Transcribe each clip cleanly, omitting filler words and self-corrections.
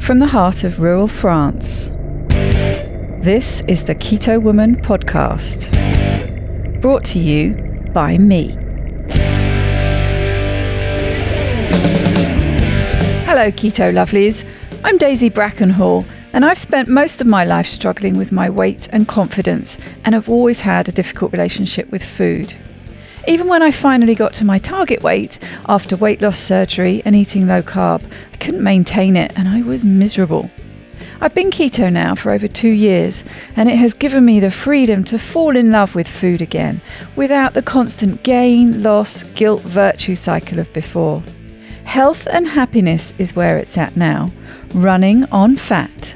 from the heart of rural France. This is the Keto Woman podcast, brought to you by me. Hello Keto Lovelies, I'm Daisy Brackenhall, and I've spent most of my life struggling with my weight and confidence, and have always had a difficult relationship with food. Even when I finally got to my target weight, after weight loss surgery and eating low carb, I couldn't maintain it and I was miserable. I've been keto now for over 2 years, and it has given me the freedom to fall in love with food again, without the constant gain, loss, guilt, virtue cycle of before. Health and happiness is where it's at now, running on fat.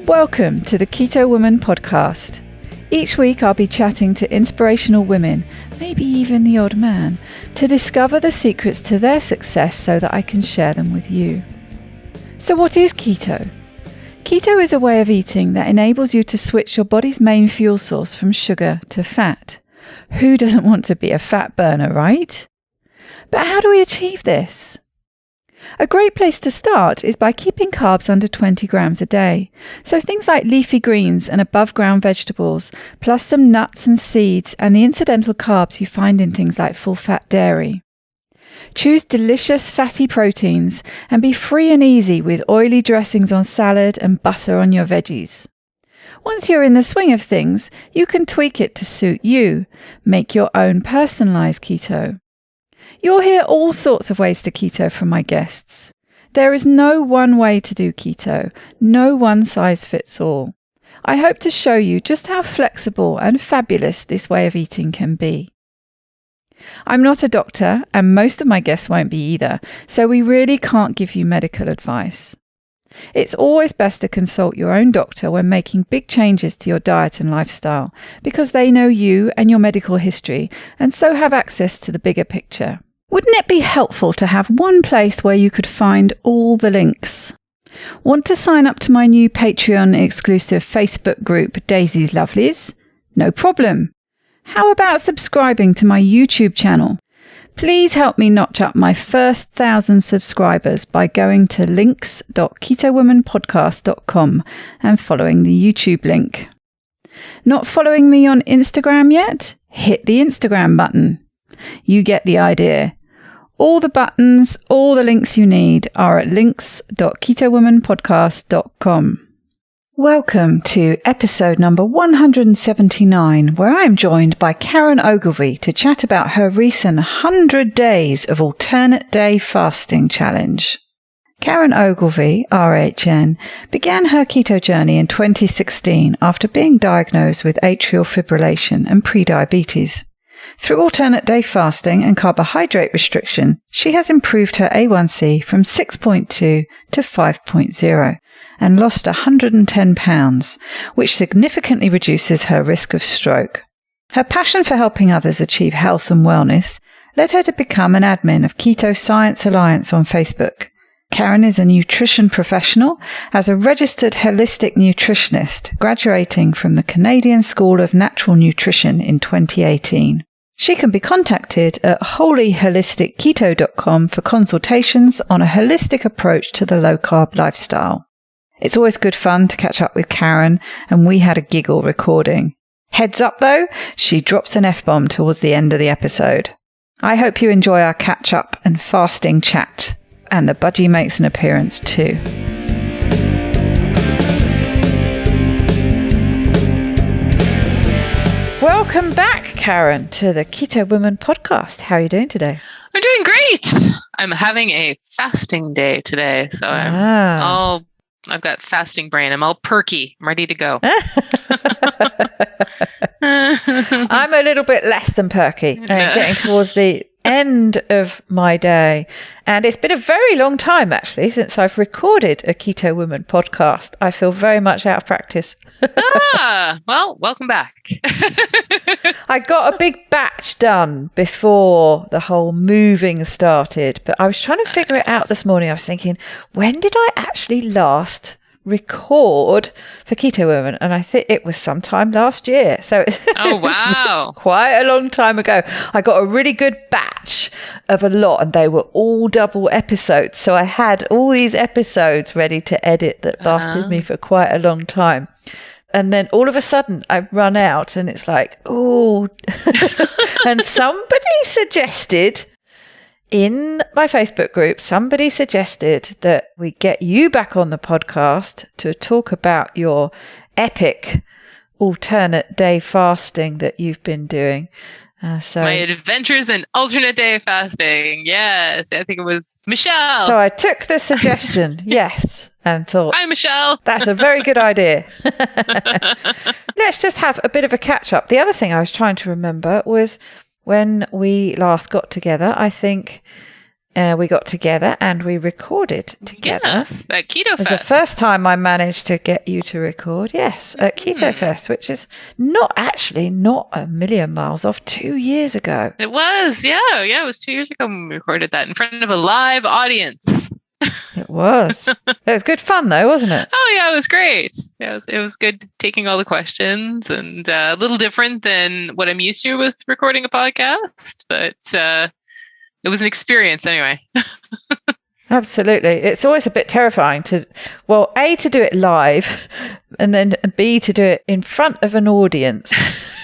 Welcome to the Keto Woman podcast. Each week I'll be chatting to inspirational women, maybe even the odd man, to discover the secrets to their success so that I can share them with you. So what is keto? Keto is a way of eating that enables you to switch your body's main fuel source from sugar to fat. Who doesn't want to be a fat burner, right? But how do we achieve this? A great place to start is by keeping carbs under 20 grams a day. So things like leafy greens and above ground vegetables, plus some nuts and seeds and the incidental carbs you find in things like full fat dairy. Choose delicious fatty proteins and be free and easy with oily dressings on salad and butter on your veggies. Once you're in the swing of things, you can tweak it to suit you. Make your own personalized keto. You'll hear all sorts of ways to keto from my guests. There is no one way to do keto, no one size fits all. I hope to show you just how flexible and fabulous this way of eating can be. I'm not a doctor, and most of my guests won't be either, so we really can't give you medical advice. It's always best to consult your own doctor when making big changes to your diet and lifestyle, because they know you and your medical history, and so have access to the bigger picture. Wouldn't it be helpful to have one place where you could find all the links? Want to sign up to my new Patreon exclusive Facebook group, Daisy's Lovelies? No problem. How about subscribing to my YouTube channel? Please help me notch up my first 1,000 subscribers by going to links.ketowomanpodcast.com and following the YouTube link. Not following me on Instagram yet? Hit the Instagram button. You get the idea. All the buttons, all the links you need are at links.ketowomanpodcast.com. Welcome to episode number 179, where I am joined by Karen Ogilvie to chat about her recent 100 days of alternate day fasting challenge. Karen Ogilvie, RHN, began her keto journey in 2016 after being diagnosed with atrial fibrillation and prediabetes. Through alternate day fasting and carbohydrate restriction, she has improved her A1C from 6.2 to 5.0 and lost 110 pounds, which significantly reduces her risk of stroke. Her passion for helping others achieve health and wellness led her to become an admin of Keto Science Alliance on Facebook. Karen is a nutrition professional as a registered holistic nutritionist, graduating from the Canadian School of Natural Nutrition in 2018. She can be contacted at holyholisticketo.com for consultations on a holistic approach to the low-carb lifestyle. It's always good fun to catch up with Karen, and we had a giggle recording. Heads up though, she drops an F-bomb towards the end of the episode. I hope you enjoy our catch-up and fasting chat, and the budgie makes an appearance too. Welcome back, Karen, to the Keto Woman podcast. How are you doing today? I'm doing great. I'm having a fasting day today, so I've got fasting brain. I'm all perky. I'm ready to go. I'm a little bit less than perky, getting towards the end of my day. And it's been a very long time, actually, since I've recorded a Keto Woman podcast. I feel very much out of practice. Well, welcome back. I got a big batch done before the whole moving started, but I was trying to figure it out this morning. I was thinking, when did I actually last record for Keto Women, and I think it was sometime last year. So oh wow, quite a long time ago. I got a really good batch of a lot, and they were all double episodes. So I had all these episodes ready to edit that lasted me for quite a long time. And then all of a sudden I run out, and it's like, oh, and somebody suggested in my Facebook group, somebody suggested that we get you back on the podcast to talk about your epic alternate day fasting that you've been doing. So my adventures in alternate day fasting. Yes, I think it was Michelle. So I took the suggestion, yes, and thought, hi, Michelle. That's a very good idea. Let's just have a bit of a catch up. The other thing I was trying to remember was when we last got together. I think we got together and we recorded together. Yes, at Keto Fest. It was the first time I managed to get you to record. Yes, at Keto Fest, which is not a million miles off, 2 years ago. It was, yeah. It was 2 years ago when we recorded that in front of a live audience. It was. It was good fun though, wasn't it? Oh yeah, it was great. Yeah, it was good taking all the questions, and a little different than what I'm used to with recording a podcast, but it was an experience anyway. Absolutely. It's always a bit terrifying to do it live, and then B, to do it in front of an audience.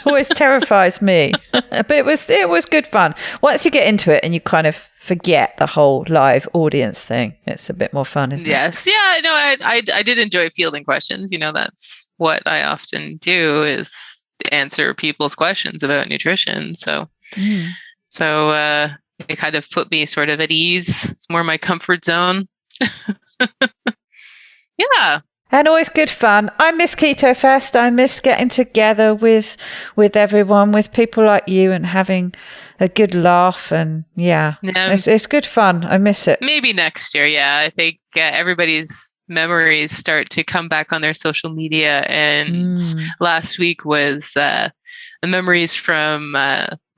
Always terrifies me. But it was good fun. Once you get into it and you kind of forget the whole live audience thing, it's a bit more fun, isn't it? Yes. Yeah, no, I did enjoy fielding questions. That's what I often do, is answer people's questions about nutrition. So it kind of put me sort of at ease. It's more my comfort zone. Yeah. And always good fun. I miss Keto Fest. I miss getting together with everyone, with people like you, and having a good laugh. And it's good fun. I miss it. Maybe next year. Yeah, I think everybody's memories start to come back on their social media. And last week was the memories from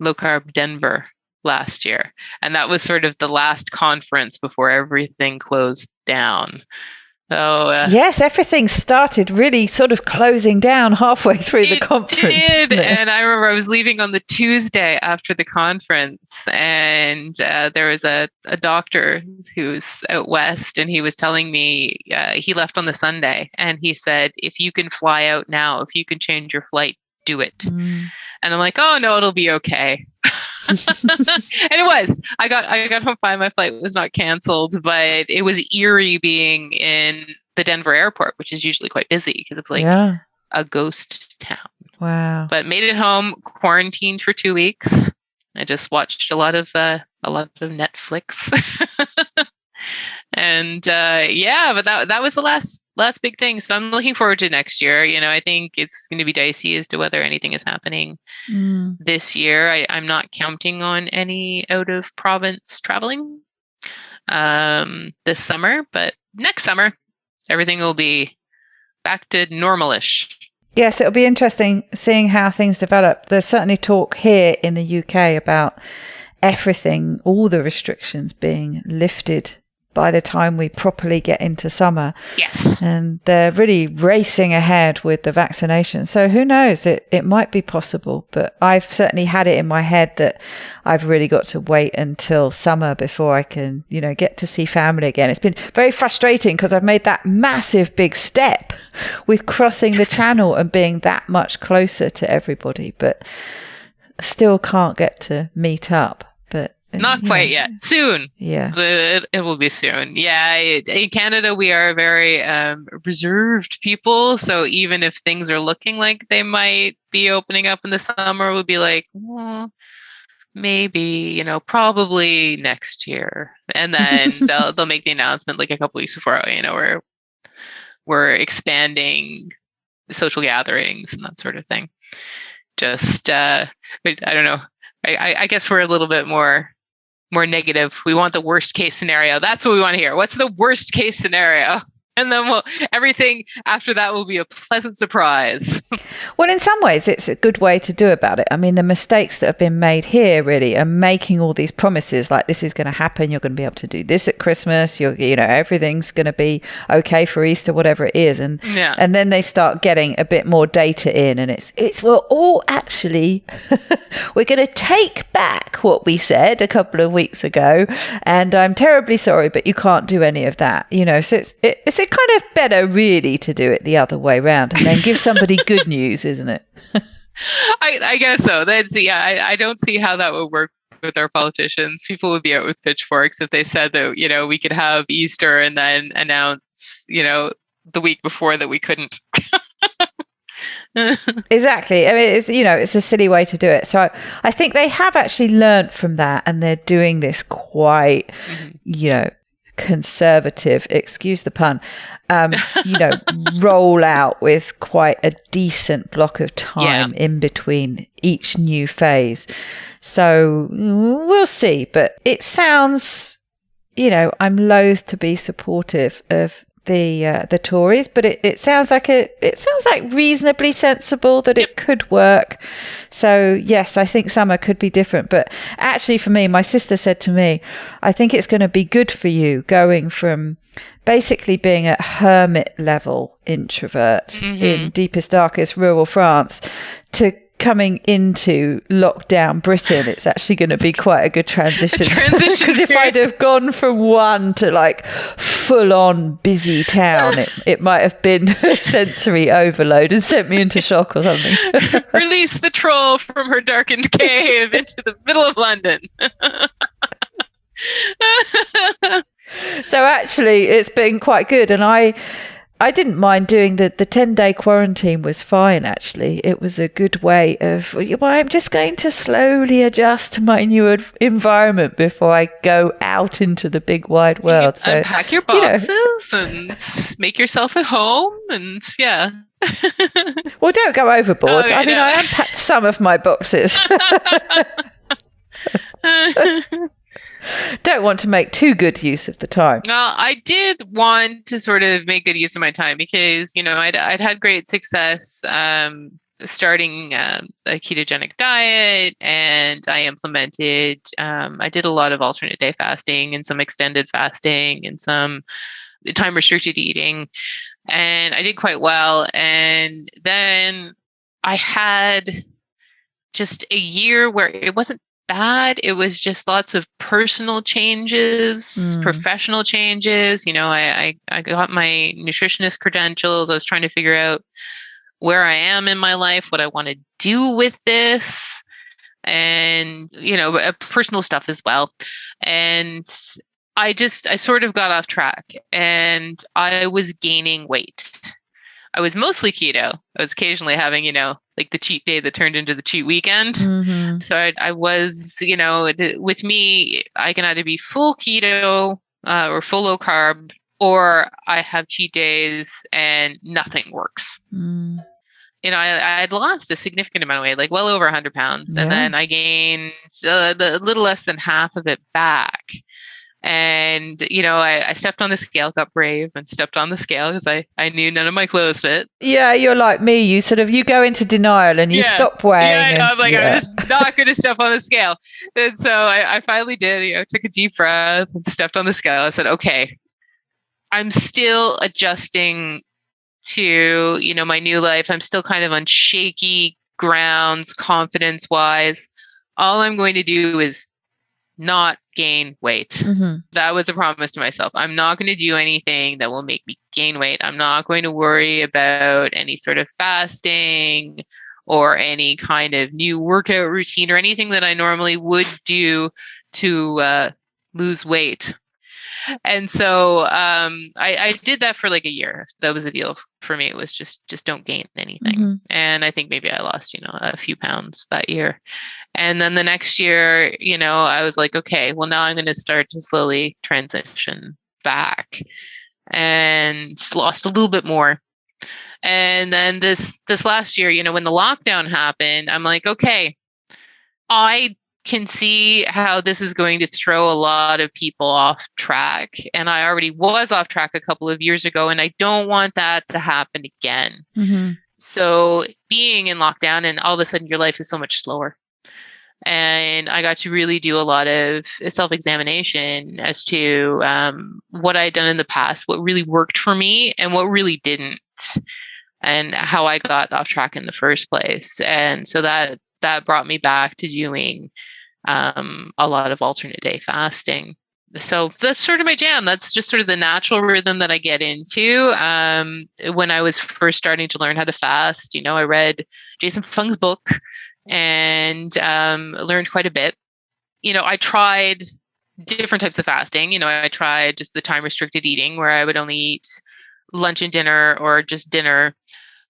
Low Carb Denver last year. And that was sort of the last conference before everything closed down. So yes, everything started really sort of closing down halfway through the conference. It did. And I remember I was leaving on the Tuesday after the conference, and there was a doctor who's out west, and he was telling me he left on the Sunday, and he said, if you can fly out now, if you can change your flight, do it. And I'm like, oh no, it'll be okay. And it was. I got home fine. My flight was not canceled, but it was eerie being in the Denver airport, which is usually quite busy because it's like a ghost town. Wow. But made it home, quarantined for 2 weeks. I just watched a lot of Netflix. And but that was the last big thing. So I'm looking forward to next year. I think it's going to be dicey as to whether anything is happening this year. I'm not counting on any out of province traveling this summer, but next summer everything will be back to normalish. Yes, it'll be interesting seeing how things develop. There's certainly talk here in the UK about everything, all the restrictions being lifted by the time we properly get into summer. Yes. And they're really racing ahead with the vaccination. So who knows? It might be possible, but I've certainly had it in my head that I've really got to wait until summer before I can, get to see family again. It's been very frustrating because I've made that massive big step with crossing the channel and being that much closer to everybody, but still can't get to meet up. But not quite yet. Soon. Yeah. It will be soon. Yeah. In Canada, we are very reserved people. So even if things are looking like they might be opening up in the summer, we'll be like, well, maybe, probably next year. And then they'll make the announcement like a couple weeks before, we're expanding social gatherings and that sort of thing. Just, I don't know. I guess we're a little bit more negative. We want the worst case scenario. That's what we want to hear. What's the worst case scenario? And then everything after that will be a pleasant surprise. Well, in some ways, it's a good way to do about it. I mean, the mistakes that have been made here really are making all these promises like this is going to happen. You're going to be able to do this at Christmas. Everything's going to be okay for Easter, whatever it is. And then they start getting a bit more data in, and actually, we're going to take back what we said a couple of weeks ago, and I'm terribly sorry, but you can't do any of that. So it's a kind of better really to do it the other way around and then give somebody good news, isn't it? I guess so. I don't see how that would work with our politicians. People would be out with pitchforks if they said that, we could have Easter and then announce, the week before that we couldn't. Exactly. I mean, it's a silly way to do it. So I think they have actually learnt from that, and they're doing this quite, conservative, excuse the pun, roll out with quite a decent block of time in between each new phase. So we'll see. But it sounds, I'm loath to be supportive of the Tories, but it sounds like reasonably sensible that it could work. So yes, I think summer could be different. But actually, for me, my sister said to me, I think it's going to be good for you going from basically being a hermit level introvert in deepest, darkest rural France to coming into lockdown Britain. It's actually going to be quite a good transition. Because if I'd have gone from one to like full on busy town, it might have been sensory overload and sent me into shock or something. Release the troll from her darkened cave into the middle of London. So actually it's been quite good, and I didn't mind doing the 10-day quarantine was fine, actually. It was a good way of, I'm just going to slowly adjust to my new environment before I go out into the big wide world. So unpack your boxes and make yourself at home, and Well, don't go overboard. I unpacked some of my boxes. Don't want to make too good use of the time. Well, I did want to sort of make good use of my time because, I'd had great success starting a ketogenic diet, and I implemented, I did a lot of alternate day fasting and some extended fasting and some time restricted eating, and I did quite well. And then I had just a year where it wasn't bad. It was just lots of personal changes, professional changes. I got my nutritionist credentials. I was trying to figure out where I am in my life, what I want to do with this, and, personal stuff as well. And I sort of got off track, and I was gaining weight. I was mostly keto. I was occasionally having, like the cheat day that turned into the cheat weekend. So I was, with me, I can either be full keto or full low carb, or I have cheat days and nothing works. I had lost a significant amount of weight, like well over 100 pounds. And then I gained a little less than half of it back. And, I stepped on the scale, got brave and stepped on the scale because I knew none of my clothes fit. Yeah, you're like me. You go into denial and you stop weighing. Yeah, I'm just not going to step on the scale. And so I finally did, took a deep breath and stepped on the scale. I said, okay, I'm still adjusting to, my new life. I'm still kind of on shaky grounds, confidence wise. All I'm going to do is not gain weight. That was a promise to myself. I'm not going to do anything that will make me gain weight. I'm not going to worry about any sort of fasting or any kind of new workout routine or anything that I normally would do to lose weight. And so I did that for like a year. That was the deal for me. It was just don't gain anything. And I think maybe I lost, a few pounds that year. And then the next year, I was like, okay, well, now I'm going to start to slowly transition back, and lost a little bit more. And then this last year, when the lockdown happened, I'm like, okay, I can see how this is going to throw a lot of people off track. And I already was off track a couple of years ago, and I don't want that to happen again. Mm-hmm. So being in lockdown and all of a sudden your life is so much slower. And I got to really do a lot of self-examination as to what I'd done in the past, what really worked for me and what really didn't, and how I got off track in the first place. And so that brought me back to doing a lot of alternate day fasting. So that's sort of my jam. That's just sort of the natural rhythm that I get into. When I was first starting to learn how to fast, I read Jason Fung's book and learned quite a bit. I tried different types of fasting. I tried just the time restricted eating where I would only eat lunch and dinner or just dinner.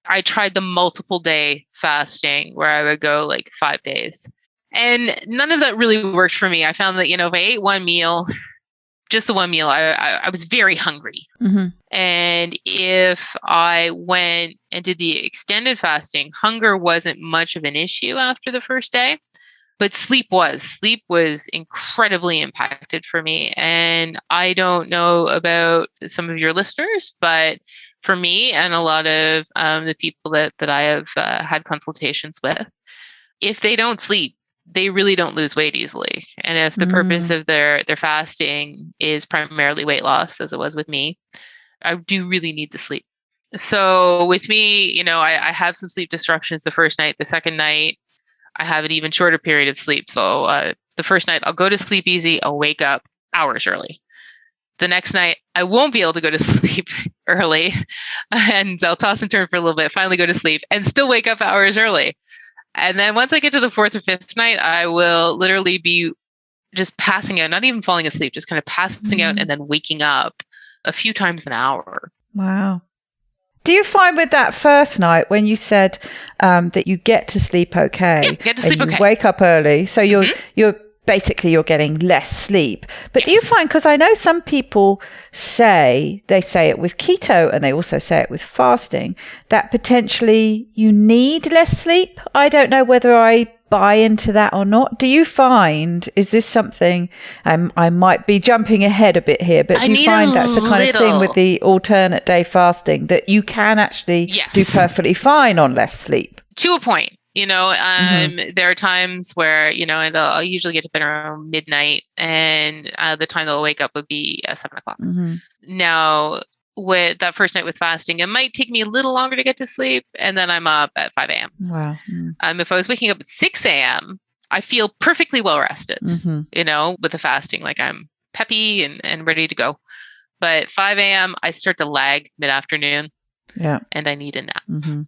I tried the multiple day fasting where I would go like 5 days. And none of that really worked for me. I found that, if I ate one meal, just the one meal, I was very hungry. Mm-hmm. And if I went and did the extended fasting, hunger wasn't much of an issue after the first day, but sleep was. Sleep was incredibly impacted for me. And I don't know about some of your listeners, but for me and a lot of the people that I have had consultations with, if they don't sleep, they really don't lose weight easily. And if the purpose of their fasting is primarily weight loss, as it was with me, I do really need the sleep. So with me, I have some sleep disruptions the first night. The second night, I have an even shorter period of sleep. So the first night, I'll go to sleep easy. I'll wake up hours early. The next night, I won't be able to go to sleep early. And I'll toss and turn for a little bit, finally go to sleep, and still wake up hours early. And then once I get to the fourth or fifth night, I will literally be just passing out, not even falling asleep, just kind of passing out and then waking up a few times an hour. Wow. Do you find with that first night when you said that you get to sleep okay, yeah, get to sleep and you okay, wake up early, so you're basically you're getting less sleep. But do you find, because I know some people say it with keto and they also say it with fasting, that potentially you need less sleep? I don't know whether I buy into that or not. Do you find, is this something, I might be jumping ahead a bit here, but do you find that's the kind of thing with the alternate day fasting, that you can actually do perfectly fine on less sleep? To a point. There are times where, and I'll usually get to bed around midnight, and the time that I'll wake up would be 7 o'clock. Mm-hmm. Now, with that first night with fasting, it might take me a little longer to get to sleep, and then I'm up at 5 a.m. Wow. If I was waking up at 6 a.m., I feel perfectly well rested, with the fasting, like I'm peppy and ready to go. But 5 a.m., I start to lag mid-afternoon, and I need a nap. Mm-hmm.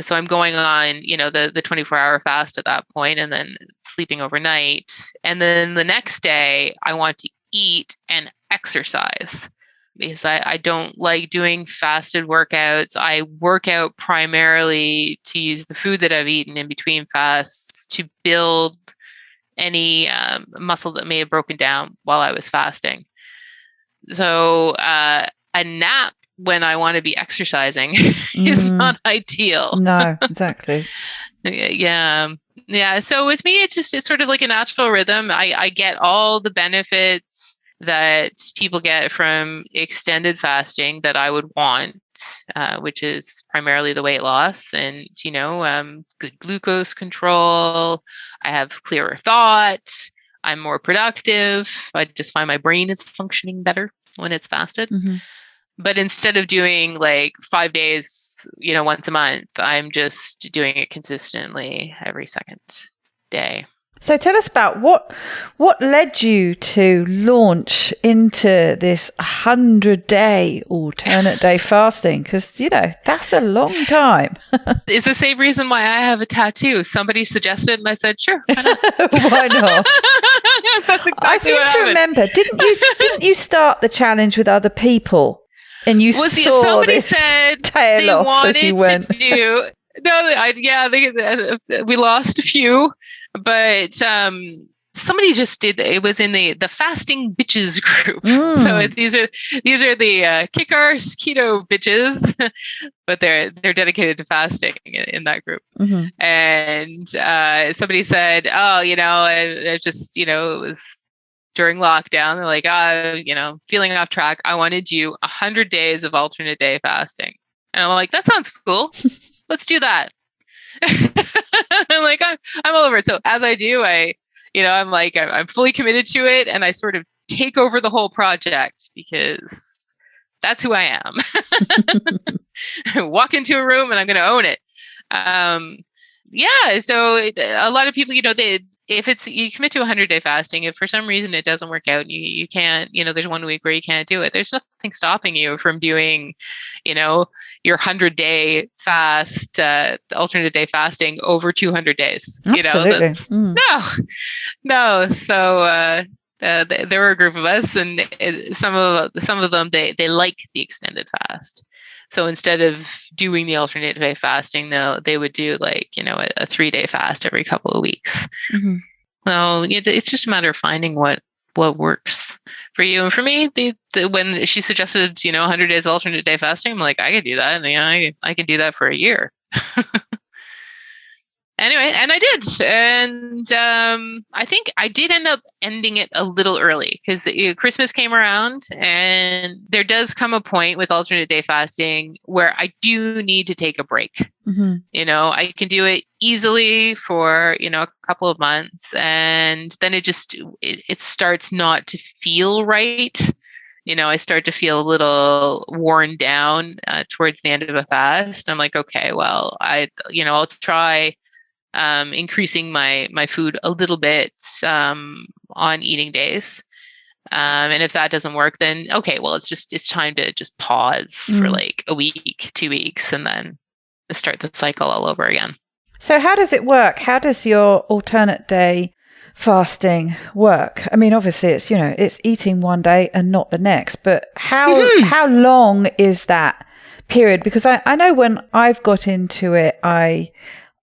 So I'm going on, the 24-hour fast at that point, and then sleeping overnight. And then the next day, I want to eat and exercise, because I don't like doing fasted workouts. I work out primarily to use the food that I've eaten in between fasts to build any muscle that may have broken down while I was fasting. So a nap when I want to be exercising is not ideal. No, exactly. Yeah. So with me, it's sort of like a natural rhythm. I get all the benefits that people get from extended fasting that I would want, which is primarily the weight loss and, good glucose control. I have clearer thought. I'm more productive. I just find my brain is functioning better when it's fasted. Mm-hmm. But instead of doing like 5 days, once a month, I'm just doing it consistently every second day. So tell us about what led you to launch into this 100-day alternate day fasting? Because, that's a long time. It's the same reason why I have a tattoo. Somebody suggested and I said, sure, why not? Why not? That's exactly I seem to remember, didn't you start the challenge with other people? And you saw somebody this said tail they off wanted as you went. to do. No, we lost a few, but somebody just did, it was in the fasting bitches group. So these are the kick-arse keto bitches, but they're dedicated to fasting in that group. And somebody said, oh, I just, it was during lockdown. They're like, feeling off track. I want to do 100 days of alternate day fasting. And I'm like, that sounds cool. Let's do that. I'm like, I'm all over it. So as I do, I'm like, I'm fully committed to it. And I sort of take over the whole project because that's who I am. I walk into a room and I'm going to own it. So a lot of people, if you commit to 100-day fasting, if for some reason it doesn't work out, you can't, there's 1 week where you can't do it. There's nothing stopping you from doing, your 100-day fast, alternate day fasting over 200 days. Absolutely. No. So there were a group of us, and some of them they like the extended fast. So instead of doing the alternate day fasting, they would do like, a 3-day fast every couple of weeks. So it's just a matter of finding what works for you. And for me, when she suggested, 100 days alternate day fasting, I'm like, I could do that. And I can do that for a year. Anyway, and I did. And I think I did end up ending it a little early because Christmas came around, and there does come a point with alternate day fasting where I do need to take a break. I can do it easily for, a couple of months, and then it starts not to feel right. I start to feel a little worn down towards the end of a fast. I'm like, okay, well, I'll try increasing my food a little bit on eating days. And if that doesn't work, then okay, well, it's time to just pause for like a week, 2 weeks, and then start the cycle all over again. So how does it work? How does your alternate day fasting work? I mean, obviously it's, it's eating one day and not the next, but how long is that period? Because I know when I've got into it, I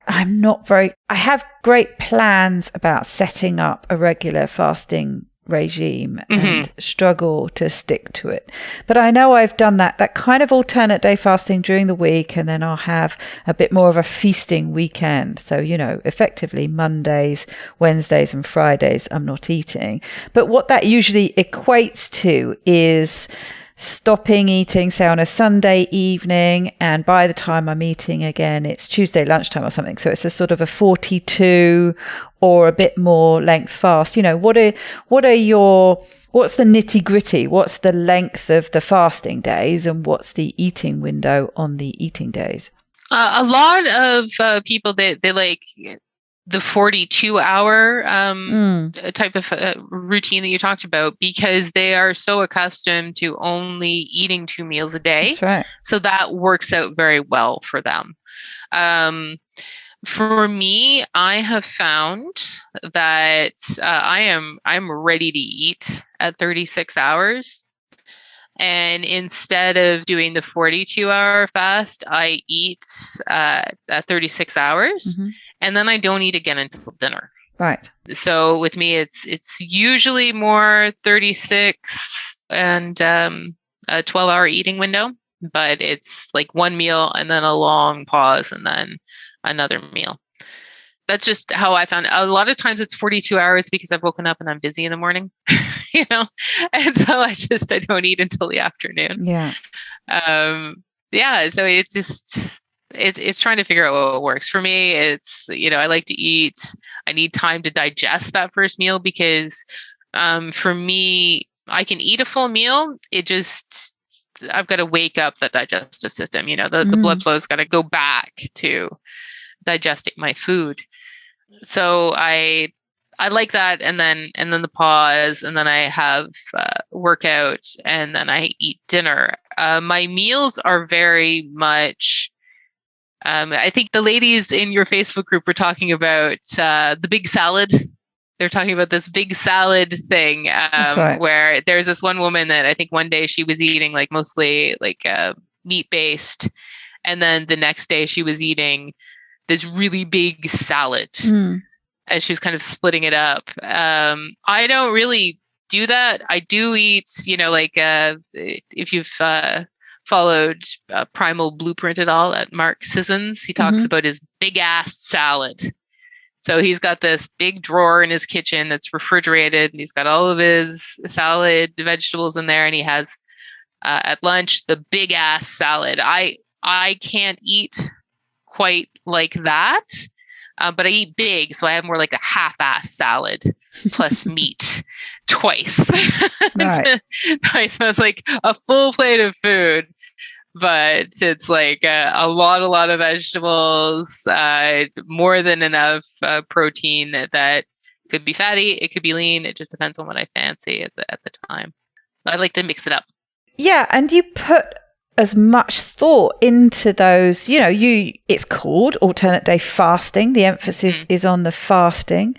have great plans about setting up a regular fasting regime and struggle to stick to it. But I know I've done that kind of alternate day fasting during the week, and then I'll have a bit more of a feasting weekend. So, effectively Mondays, Wednesdays and Fridays I'm not eating. But what that usually equates to is stopping eating, say, on a Sunday evening, and by the time I'm eating again, it's Tuesday lunchtime or something. So it's a sort of a 42 or a bit more length fast. What's the nitty gritty? What's the length of the fasting days, and what's the eating window on the eating days? A lot of people, they like the 42-hour type of routine that you talked about, because they are so accustomed to only eating 2 meals a day. That's right. So that works out very well for them. For me, I have found that I'm ready to eat at 36 hours. And instead of doing the 42-hour fast, I eat at 36 hours. And then I don't eat again until dinner. Right. So with me, it's usually more 36 and a 12-hour eating window, but it's like one meal and then a long pause and then another meal. That's just how I found it. A lot of times it's 42 hours because I've woken up and I'm busy in the morning, and so I don't eat until the afternoon. Yeah. So it's just, it's trying to figure out what works for me. It's, I like to eat. I need time to digest that first meal because for me, I can eat a full meal. I've got to wake up the digestive system. The blood flow's got to go back to digesting my food. So I like that, and then the pause, and then I have workout, and then I eat dinner. My meals are very much. I think the ladies in your Facebook group were talking about the big salad. They're talking about this big salad thing, right. Where there's this one woman that I think one day she was eating like mostly like meat based, and then the next day she was eating this really big salad. as she was kind of splitting it up. I don't really do that. I do eat, if you've followed Primal Blueprint at all at Mark Sissons, he talks about his big ass salad. So he's got this big drawer in his kitchen that's refrigerated, and he's got all of his salad vegetables in there, and he has at lunch the big ass salad. I can't eat quite like that, but I eat big, so I have more like a half-ass salad plus meat twice. Right. So it's like a full plate of food, but it's like a lot of vegetables, more than enough protein that could be fatty, it could be lean. It just depends on what I fancy at the time. I like to mix it up. Yeah, and you put as much thought into those, it's called alternate day fasting. The emphasis is on the fasting.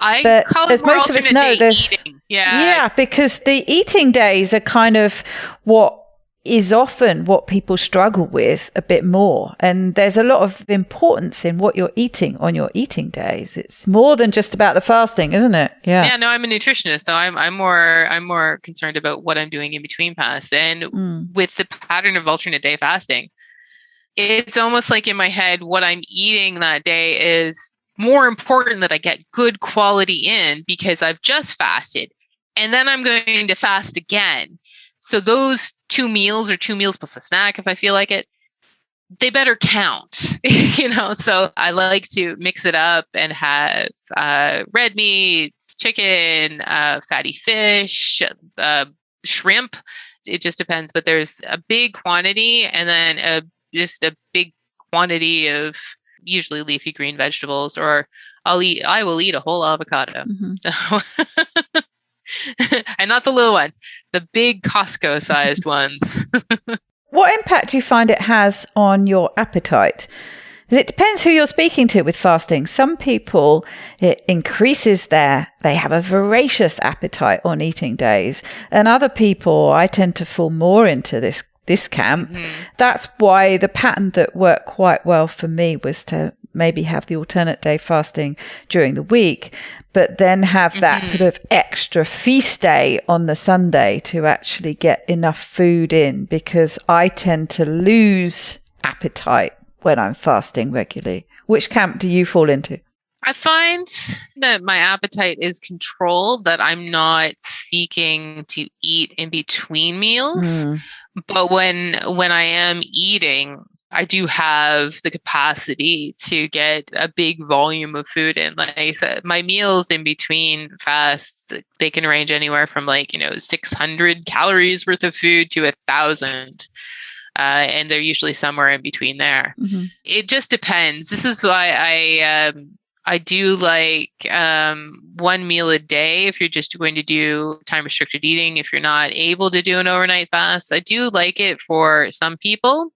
I call it more alternate day eating. Yeah, because the eating days are kind of what is often what people struggle with a bit more. And there's a lot of importance in what you're eating on your eating days. It's more than just about the fasting, isn't it? Yeah. Yeah, no, I'm a nutritionist, so I'm more concerned about what I'm doing in between fasts. And with the pattern of alternate day fasting, it's almost like in my head, what I'm eating that day is more important that I get good quality in because I've just fasted. And then I'm going to fast again. So those 2 meals or 2 meals plus a snack, if I feel like it, they better count, so I like to mix it up and have red meats, chicken, fatty fish, shrimp. It just depends, but there's a big quantity and then just a big quantity of usually leafy green vegetables, or I will eat a whole avocado. And not the little ones, the big Costco sized ones. What impact do you find it has on your appetite? It depends who you're speaking to with fasting. Some people, it increases they have a voracious appetite on eating days. And other people, I tend to fall more into this camp. That's why the pattern that worked quite well for me was to maybe have the alternate day fasting during the week, but then have that sort of extra feast day on the Sunday to actually get enough food in, because I tend to lose appetite when I'm fasting regularly. Which camp do you fall into? I find that my appetite is controlled, that I'm not seeking to eat in between meals. But when I am eating, I do have the capacity to get a big volume of food in. Like I said, my meals in between fasts, they can range anywhere from 600 calories worth of food to 1,000. And they're usually somewhere in between there. It just depends. This is why I do like 1 meal a day if you're just going to do time restricted eating. If you're not able to do an overnight fast, I do like it for some people.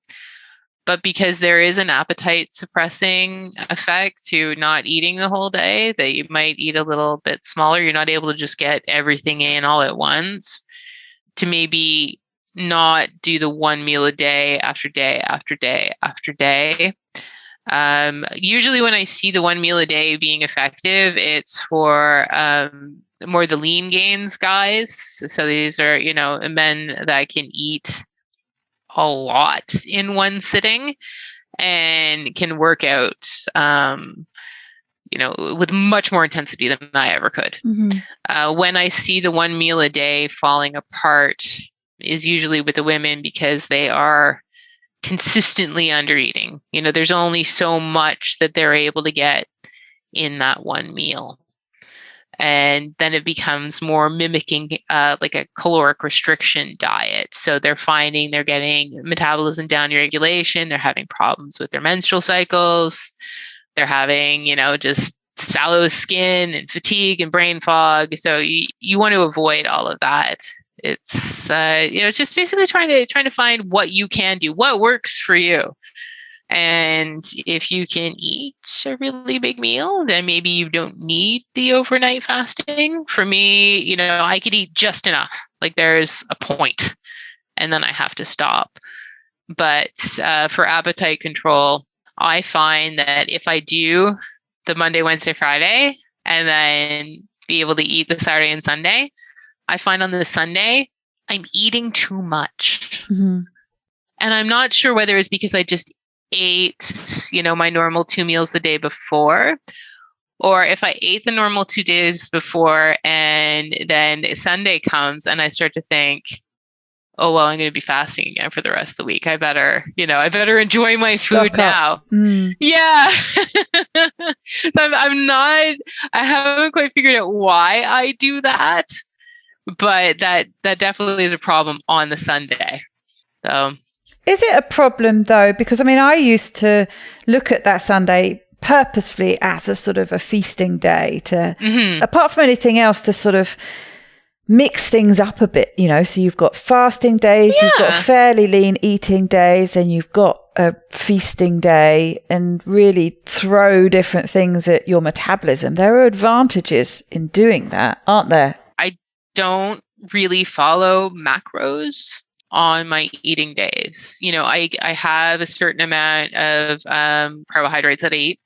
But because there is an appetite suppressing effect to not eating the whole day, that you might eat a little bit smaller, you're not able to just get everything in all at once, to maybe not do the 1 meal a day after day after day after day. Usually when I see the 1 meal a day being effective, it's for more the lean gains guys. So these are, men that can eat a lot in one sitting and can work out, with much more intensity than I ever could. When I see the 1 meal a day falling apart is usually with the women, because they are consistently under eating. There's only so much that they're able to get in that 1 meal. And then it becomes more mimicking like a caloric restriction diet. So they're finding they're getting metabolism downregulation. They're having problems with their menstrual cycles. They're having, just sallow skin and fatigue and brain fog. So you want to avoid all of that. It's it's just basically trying to find what you can do, what works for you. And if you can eat a really big meal, then maybe you don't need the overnight fasting. For me, I could eat just enough. Like there's a point, and then I have to stop. But for appetite control, I find that if I do the Monday, Wednesday, Friday, and then be able to eat the Saturday and Sunday. I find on the Sunday, I'm eating too much. Mm-hmm. And I'm not sure whether it's because I just ate, my normal 2 meals the day before, or if I ate the normal 2 days before and then Sunday comes and I start to think, oh, well, I'm going to be fasting again for the rest of the week. I better enjoy my food now. Yeah. So I haven't quite figured out why I do that, but that definitely is a problem on the Sunday. So. Is it a problem though? Because I used to look at that Sunday purposefully as a sort of a feasting day to, apart from anything else, to sort of mix things up a bit, so you've got fasting days, you've got fairly lean eating days, then you've got a feasting day, and really throw different things at your metabolism. There are advantages in doing that, aren't there? I don't really follow macros on my eating days. I have a certain amount of carbohydrates that I eat,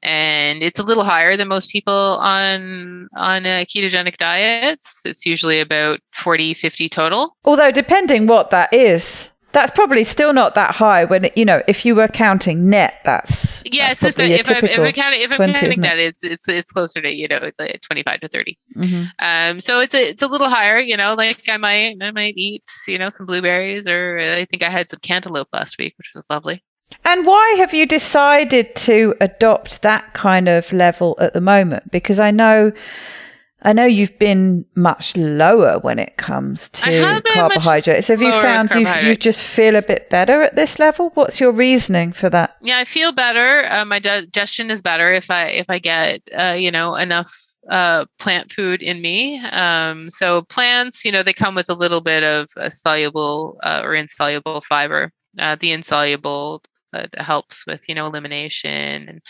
and it's a little higher than most people on ketogenic diets. It's usually about 40-50 total. Although depending what that is, that's probably still not that high when if you were counting net, that's yes. That's if I'm counting net, it's closer to it's like 25 to 30. Mm-hmm. So it's a little higher. Like I might eat some blueberries, or I think I had some cantaloupe last week, which was lovely. And why have you decided to adopt that kind of level at the moment? Because I know you've been much lower when it comes to carbohydrates. Have you found you just feel a bit better at this level? What's your reasoning for that? Yeah, I feel better. My digestion is better if I get enough plant food in me. So plants, they come with a little bit of soluble or insoluble fiber. The insoluble helps with elimination,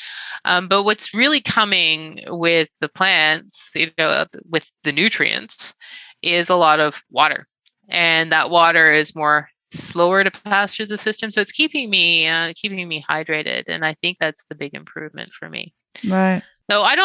but what's really coming with the plants, with the nutrients, is a lot of water, and that water is more slower to pass through the system, so it's keeping me hydrated, and I think that's the big improvement for me. Right. So I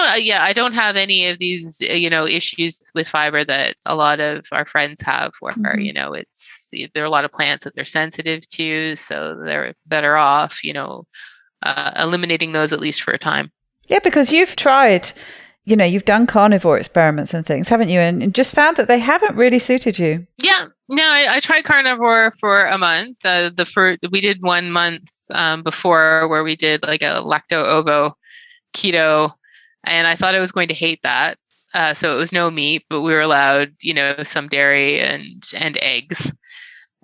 don't have any of these, issues with fiber that a lot of our friends have, where, there are a lot of plants that they're sensitive to, so they're better off, eliminating those at least for a time. Yeah, because you've tried, you've done carnivore experiments and things, haven't you? And just found that they haven't really suited you. Yeah. No, I tried carnivore for a month. We did 1 month before, where we did like a lacto-ovo keto, and I thought I was going to hate that. So it was no meat, but we were allowed, some dairy and eggs.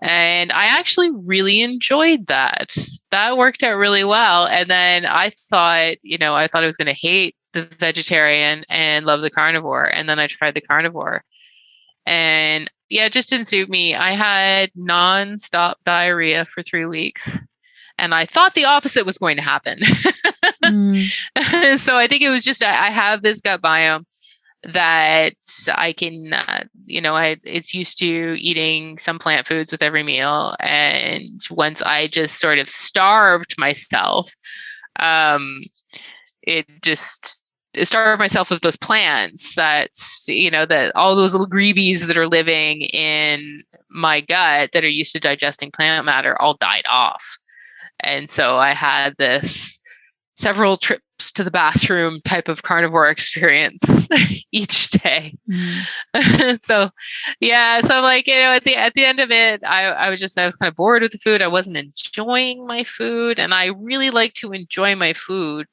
And I actually really enjoyed that. That worked out really well. And then I thought I was going to hate the vegetarian and love the carnivore. And then I tried the carnivore, and it just didn't suit me. I had nonstop diarrhea for 3 weeks, and I thought the opposite was going to happen. So I think it was just, I have this gut biome that I can, it's used to eating some plant foods with every meal. And once I just sort of starved myself, it starved myself of those plants that all those little greebies that are living in my gut that are used to digesting plant matter all died off. And so I had this several trips to the bathroom type of carnivore experience each day. So I'm like, at the end of it, I was kind of bored with the food. I wasn't enjoying my food, and I really like to enjoy my food,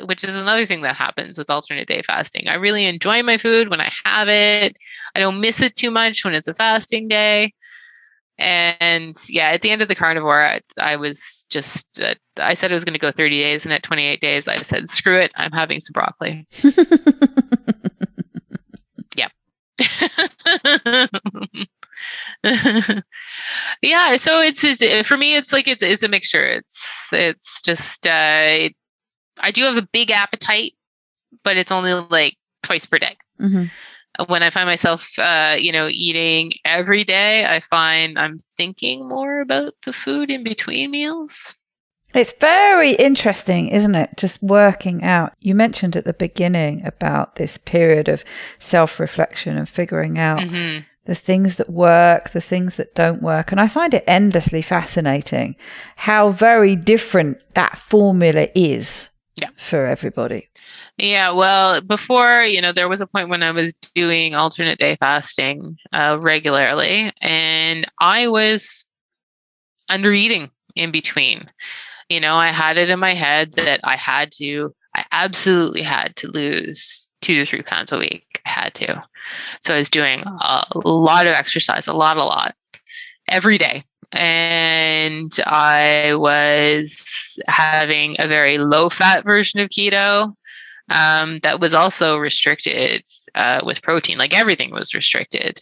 which is another thing that happens with alternate day fasting. I really enjoy my food when I have it. I don't miss it too much when it's a fasting day. And at the end of the carnivore, I was just, I said I was going to go 30 days. And at 28 days, I said, screw it. I'm having some broccoli. Yeah. Yeah. So it's for me, it's like, it's a mixture. It's just, I do have a big appetite, but it's only like twice per day. Mm-hmm. When I find myself, eating every day, I find I'm thinking more about the food in between meals. It's very interesting, isn't it? Just working out. You mentioned at the beginning about this period of self-reflection and figuring out the things that work, the things that don't work. And I find it endlessly fascinating how very different that formula is for everybody. Yeah, well, before, there was a point when I was doing alternate day fasting regularly, and I was under eating in between. I had it in my head that I absolutely had to lose 2 to 3 pounds a week. I had to. So I was doing a lot of exercise, a lot, every day. And I was having a very low fat version of keto that was also restricted with protein. Like everything was restricted.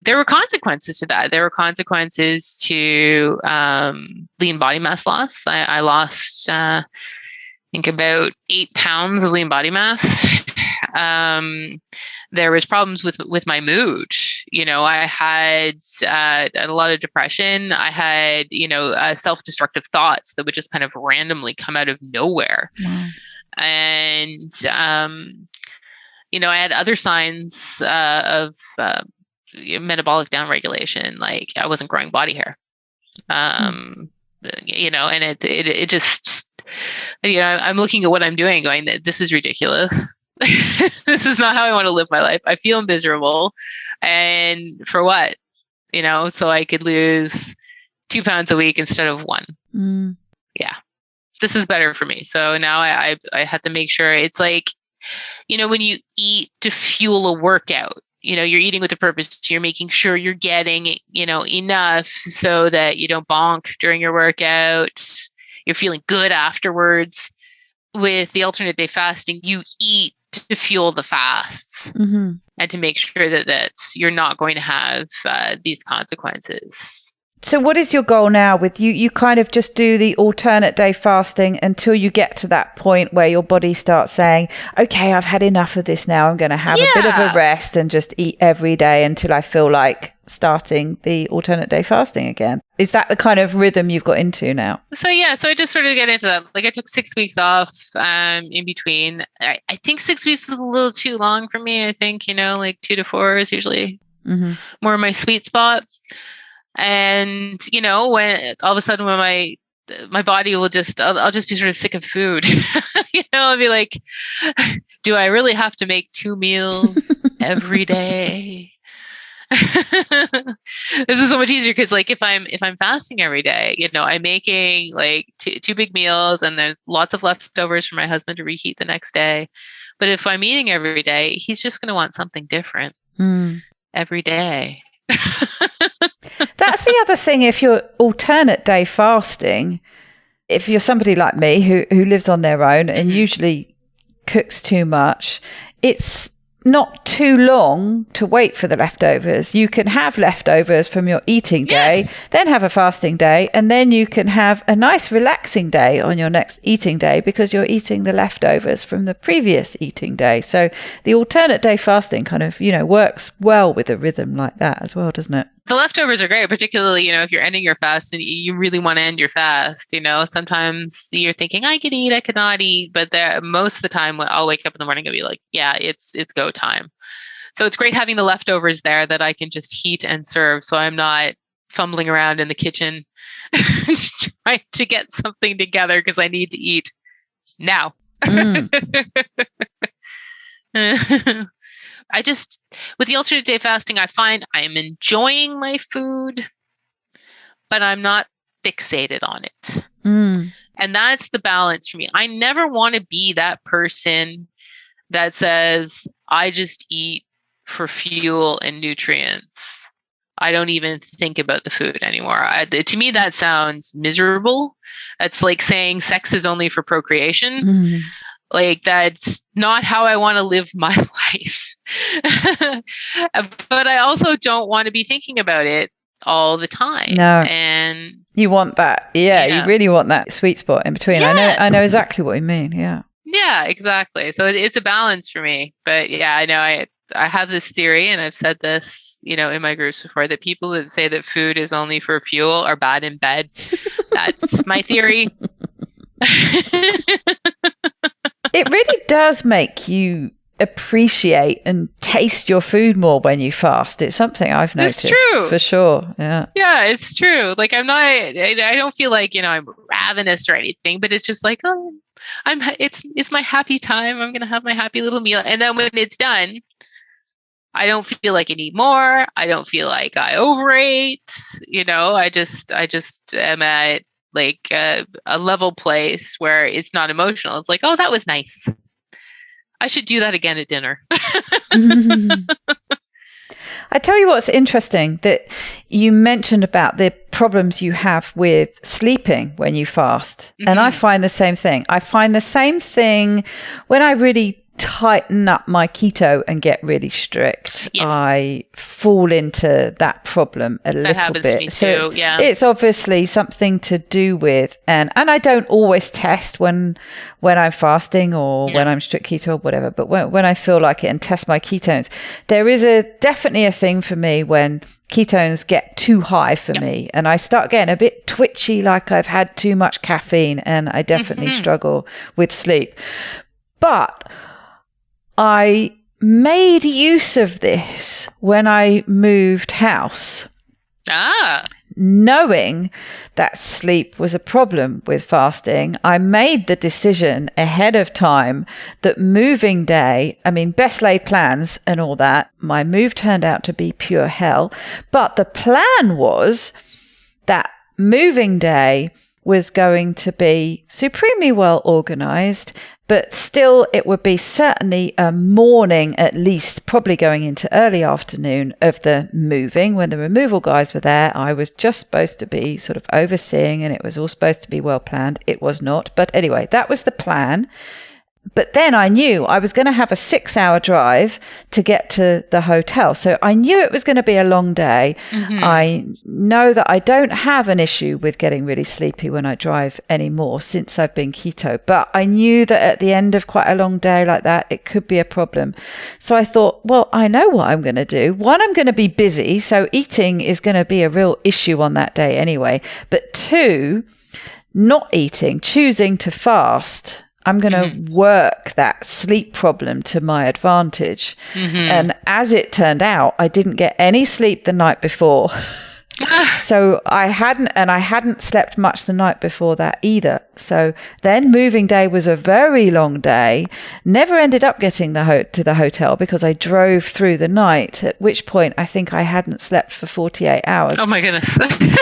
There were consequences to that. There were consequences to lean body mass loss. I lost, I think, about 8 pounds of lean body mass. There was problems with my mood. I had a lot of depression. I had, self-destructive thoughts that would just kind of randomly come out of nowhere. Wow. And, I had other signs of metabolic downregulation, like I wasn't growing body hair. And it just, I'm looking at what I'm doing going, this is ridiculous. This is not how I want to live my life. I feel miserable. And for what? So I could lose 2 pounds a week instead of 1. Yeah. This is better for me. So now I have to make sure it's like, when you eat to fuel a workout, you're eating with a purpose. You're making sure you're getting, enough so that you don't bonk during your workout. You're feeling good afterwards. With the alternate day fasting, you eat to fuel the fasts and to make sure that you're not going to have these consequences. So what is your goal now with you? You kind of just do the alternate day fasting until you get to that point where your body starts saying, okay, I've had enough of this now. I'm going to have a bit of a rest and just eat every day until I feel like starting the alternate day fasting again. Is that the kind of rhythm you've got into now? So I just sort of get into that. Like I took 6 weeks off in between. I think 6 weeks is a little too long for me. I think, like 2 to 4 is usually more my sweet spot. And, when all of a sudden when my body will I'll just be sort of sick of food, I'll be like, do I really have to make 2 meals every day? This is so much easier because like if I'm fasting every day, I'm making like two big meals and there's lots of leftovers for my husband to reheat the next day. But if I'm eating every day, he's just going to want something different every day. That's the other thing. If you're alternate day fasting, if you're somebody like me who lives on their own and usually cooks too much, it's not too long to wait for the leftovers. You can have leftovers from your eating day, then have a fasting day, and then you can have a nice relaxing day on your next eating day because you're eating the leftovers from the previous eating day. So the alternate day fasting kind of, works well with a rhythm like that as well, doesn't it? The leftovers are great, particularly, if you're ending your fast and you really want to end your fast, sometimes you're thinking I could eat, I could not eat, but most of the time I'll wake up in the morning and be like, yeah, it's go time. So it's great having the leftovers there that I can just heat and serve. So I'm not fumbling around in the kitchen trying to get something together because I need to eat now. With the alternate day fasting, I find I'm enjoying my food, but I'm not fixated on it. And that's the balance for me. I never want to be that person that says, I just eat for fuel and nutrients. I don't even think about the food anymore. To me, that sounds miserable. That's like saying sex is only for procreation. Like, that's not how I want to live my life. But I also don't want to be thinking about it all the time. No. And you want that. Yeah, you really want that sweet spot in between. Yes. I know exactly what you mean. Yeah. Yeah, exactly. So it's a balance for me. But yeah, I know I have this theory, and I've said this, in my groups before, that people that say that food is only for fuel are bad in bed. That's my theory. It really does make you appreciate and taste your food more when you fast. It's something I've noticed. It's true. For sure. Yeah. Yeah, it's true. Like I don't feel like, I'm ravenous or anything, but it's just like, oh, it's my happy time. I'm going to have my happy little meal. And then when it's done, I don't feel like I need more. I don't feel like I overate, I just am at like a level place where it's not emotional. It's like, oh, that was nice. I should do that again at dinner. I tell you what's interesting, that you mentioned about the problems you have with sleeping when you fast. Mm-hmm. And I find the same thing. I find the same thing when I really tighten up my keto and get really strict. Yeah. I fall into that problem a little bit. That happens to me too. So it's obviously something to do with, and I don't always test when I'm fasting or when I'm strict keto or whatever, but when I feel like it and test my ketones, there is definitely a thing for me when ketones get too high for me and I start getting a bit twitchy, like I've had too much caffeine, and I definitely struggle with sleep. But I made use of this when I moved house. Knowing that sleep was a problem with fasting, I made the decision ahead of time that moving day, best laid plans and all that, my move turned out to be pure hell. But the plan was that moving day was going to be supremely well organized, but still it would be certainly a morning, at least probably going into early afternoon of the moving. When the removal guys were there, I was just supposed to be sort of overseeing, and it was all supposed to be well planned. It was not. But anyway, that was the plan. But then I knew I was going to have a 6-hour drive to get to the hotel. So I knew it was going to be a long day. Mm-hmm. I know that I don't have an issue with getting really sleepy when I drive anymore since I've been keto. But I knew that at the end of quite a long day like that, it could be a problem. So I thought, well, I know what I'm going to do. One, I'm going to be busy. So eating is going to be a real issue on that day anyway. But two, not eating, choosing to fast, I'm going to work that sleep problem to my advantage. Mm-hmm. And as it turned out, I didn't get any sleep the night before. So I hadn't slept much the night before that either. So then moving day was a very long day. Never ended up getting to the hotel because I drove through the night, at which point I think I hadn't slept for 48 hours. Oh my goodness.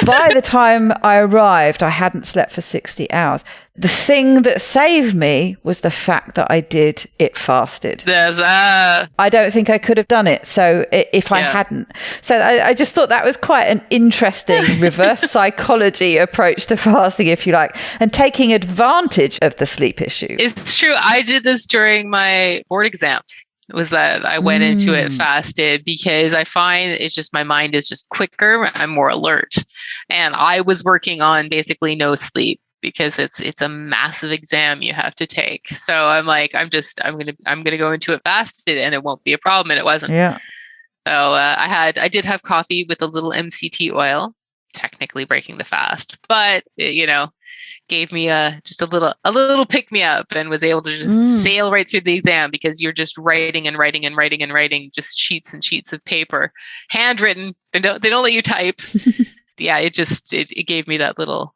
By the time I arrived, I hadn't slept for 60 hours. The thing that saved me was the fact that I did it fasted. I don't think I could have done it. So if I hadn't. So I just thought that was quite an interesting reverse psychology approach to fasting, if you like, and taking advantage of the sleep issue. It's true. I did this during my board exams. Was that I went into it fasted because I find it's just my mind is just quicker. I'm more alert. And I was working on basically no sleep, because it's a massive exam you have to take. So I'm like, I'm gonna go into it fasted and it won't be a problem, and it wasn't. Yeah. So I did have coffee with a little MCT oil, technically breaking the fast, but gave me just a little pick me up, and was able to just sail right through the exam, because you're just writing and writing and writing and writing, just sheets and sheets of paper, handwritten. They don't let you type. Yeah, it gave me that little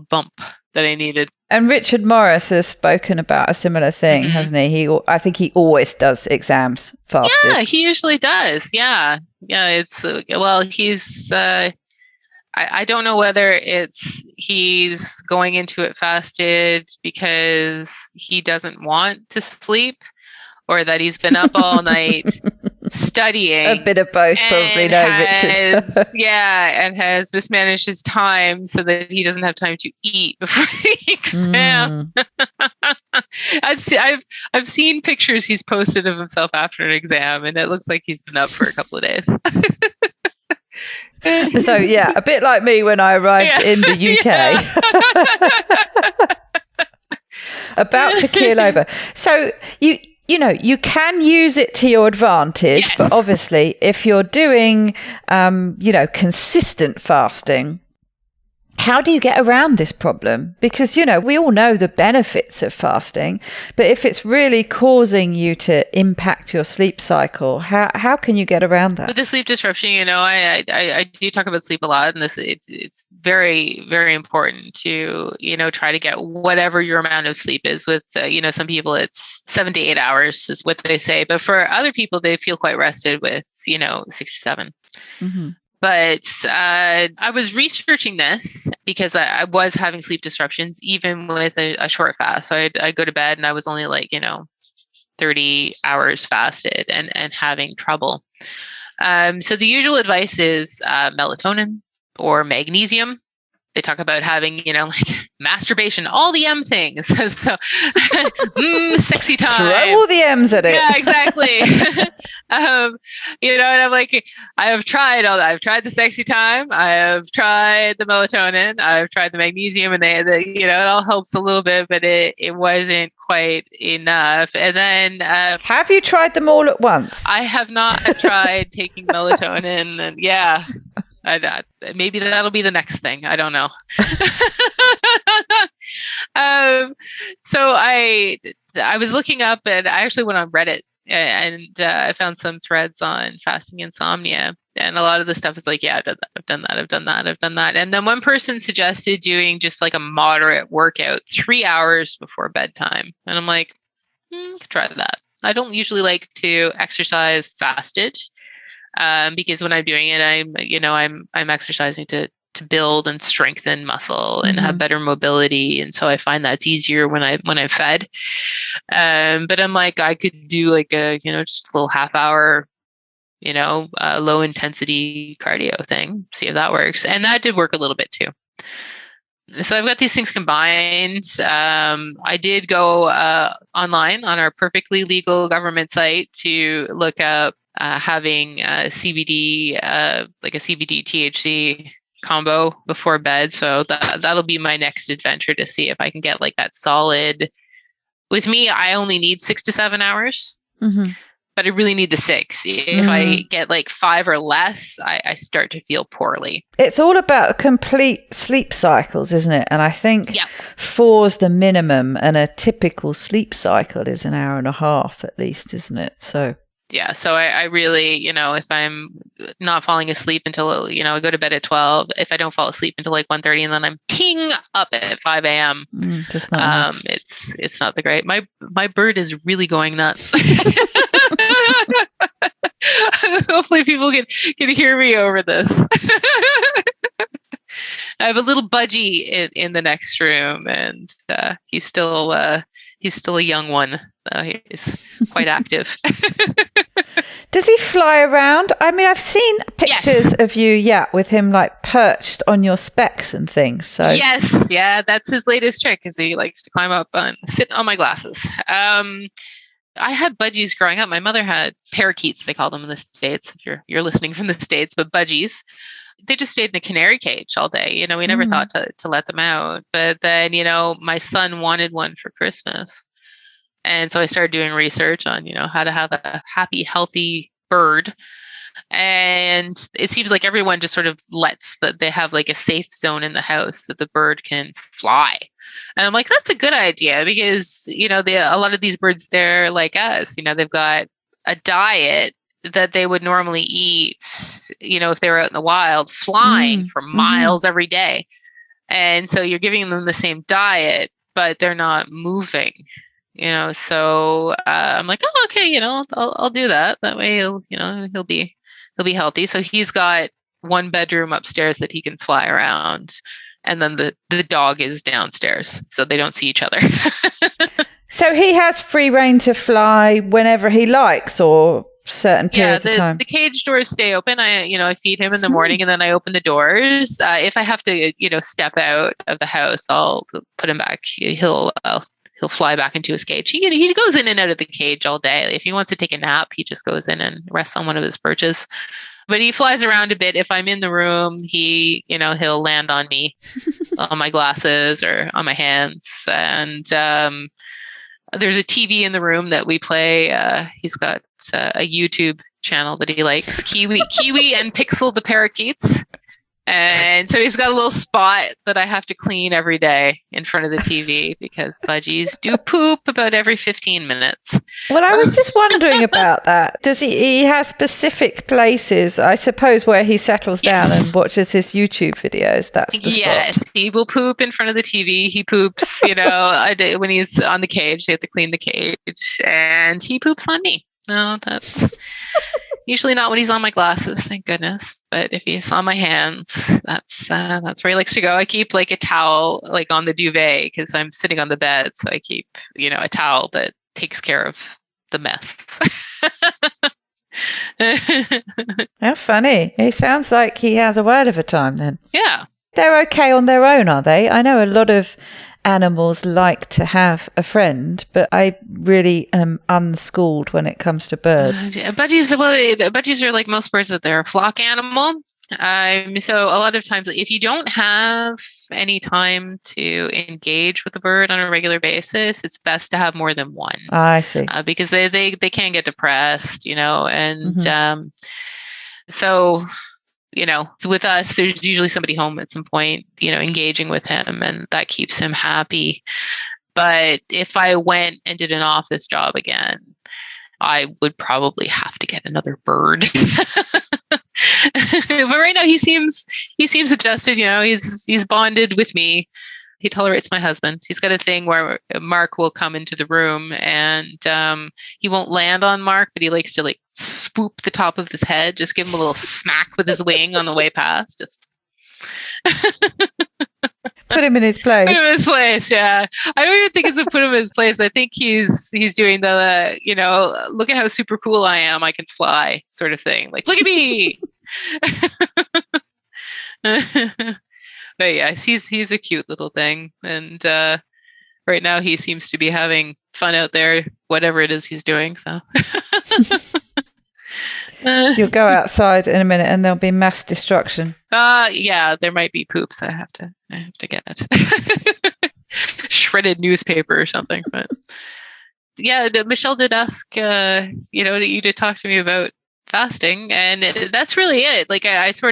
bump that I needed. And Richard Morris has spoken about a similar thing, hasn't he? I think he always does exams fasted. Yeah, he usually does. Yeah. It's he's. I don't know whether he's going into it fasted because he doesn't want to sleep, or that he's been up all night studying. A bit of both, probably. Richard. And has mismanaged his time so that he doesn't have time to eat before the exam. I've seen pictures he's posted of himself after an exam, and it looks like he's been up for a couple of days. So a bit like me when I arrived in the UK. About to keel over. So you can use it to your advantage, but obviously if you're doing, consistent fasting, How do you get around this problem? Because, we all know the benefits of fasting, but if it's really causing you to impact your sleep cycle, how can you get around that? With the sleep disruption, I do talk about sleep a lot, and it's very, very important to, try to get whatever your amount of sleep is. With, some people it's 7 to 8 hours is what they say, but for other people, they feel quite rested with, 6 to 7. Mm-hmm. But I was researching this because I was having sleep disruptions, even with a short fast. So I'd go to bed and I was only 30 hours fasted and having trouble. So the usual advice is melatonin or magnesium. They talk about having, masturbation, all the M things. So, sexy time. Throw all the M's at it. Yeah, exactly. And I'm like, I have tried all that. I've tried the sexy time. I have tried the melatonin. I've tried the magnesium, and it all helps a little bit, but it wasn't quite enough. And then, have you tried them all at once? I have not tried taking melatonin, and yeah. Maybe that'll be the next thing. I don't know. So I was looking up, and I actually went on Reddit, and I found some threads on fasting insomnia. And a lot of the stuff is like, yeah, I've done that. And then one person suggested doing just like a moderate workout 3 hours before bedtime. And I'm like, try that. I don't usually like to exercise fasted. Because when I'm doing it, I'm exercising to build and strengthen muscle and have better mobility, and so I find that's easier when I'm fed. But I'm like, I could do like a just a little half hour, low intensity cardio thing, see if that works, and that did work a little bit too. So I've got these things combined. I did go online on our perfectly legal government site to look up having CBD, like a CBD THC combo before bed. So that'll be my next adventure to see if I can get like that solid. With me, I only need 6 to 7 hours, but I really need the 6. If I get like 5 or less, I start to feel poorly. It's all about complete sleep cycles, isn't it? And I think 4's the minimum, and a typical sleep cycle is an hour and a half at least, isn't it? So yeah, so I really, if I'm not falling asleep until, I go to bed at 12, if I don't fall asleep until like 1:30, and then I'm ping up at 5 a.m. Just not enough. It's not the great. My bird is really going nuts. Hopefully people can hear me over this. I have a little budgie in the next room, and he's still a young one. He's quite active. Does he fly around? I mean, I've seen pictures of you, with him like perched on your specs and things. So yes, yeah, that's his latest trick, because he likes to climb up and sit on my glasses. I had budgies growing up. My mother had parakeets, they call them in the States, if you're listening from the States, but budgies. They just stayed in the canary cage all day. We never thought to let them out. But then, my son wanted one for Christmas. And so I started doing research on, how to have a happy, healthy bird. And it seems like everyone just sort of lets that they have like a safe zone in the house that the bird can fly. And I'm like, that's a good idea, because, a lot of these birds, they're like us, they've got a diet that they would normally eat, if they were out in the wild, flying for miles every day. And so you're giving them the same diet, but they're not moving. So I'm like, oh, okay, I'll do that. That way he'll be healthy. So he's got one bedroom upstairs that he can fly around, and then the dog is downstairs, so they don't see each other. So he has free reign to fly whenever he likes, or certain periods of time? The cage doors stay open. I feed him in the morning, and then I open the doors. If I have to, step out of the house, I'll put him back. He'll fly back into his cage. He goes in and out of the cage all day. If he wants to take a nap, he just goes in and rests on one of his perches. But he flies around a bit. If I'm in the room, he'll land on me, on my glasses or on my hands. And there's a TV in the room that we play. He's got a YouTube channel that he likes, Kiwi and Pixel the parakeets. And so he's got a little spot that I have to clean every day in front of the TV because budgies do poop about every 15 minutes. Well, I was just wondering about that. Does he have specific places, I suppose, where he settles down and watches his YouTube videos? That's the spot. He will poop in front of the TV. He poops, when he's on the cage. They have to clean the cage, and he poops on me. No, that's usually not when he's on my glasses, thank goodness. But if he's on my hands, that's where he likes to go. I keep like a towel like on the duvet because I'm sitting on the bed, so I keep a towel that takes care of the mess. How funny. It sounds like he has a word of a time then. Yeah. They're okay on their own, are they? I know a lot of animals like to have a friend, but I really am unschooled when it comes to birds. Budgies are like most birds, that they're a flock animal. So a lot of times, if you don't have any time to engage with the bird on a regular basis, it's best to have more than one. I see. Because they can get depressed, and so. With us, there's usually somebody home at some point, engaging with him, and that keeps him happy. But if I went and did an office job again, I would probably have to get another bird. But right now he seems adjusted, he's bonded with me. He tolerates my husband. He's got a thing where Mark will come into the room and he won't land on Mark, but he likes to like swoop the top of his head, just give him a little smack with his wing on the way past. Just put him in his place. Put him in his place, yeah. I don't even think it's a put him in his place. I think he's doing the, look at how super cool I am. I can fly sort of thing. Like, look at me. But yeah, he's a cute little thing. And right now he seems to be having fun out there, whatever it is he's doing. So you'll go outside in a minute and there'll be mass destruction. Yeah, there might be poops. I have to get it. Shredded newspaper or something. But yeah, Michelle did ask you to talk to me about fasting, and that's really it. Like I try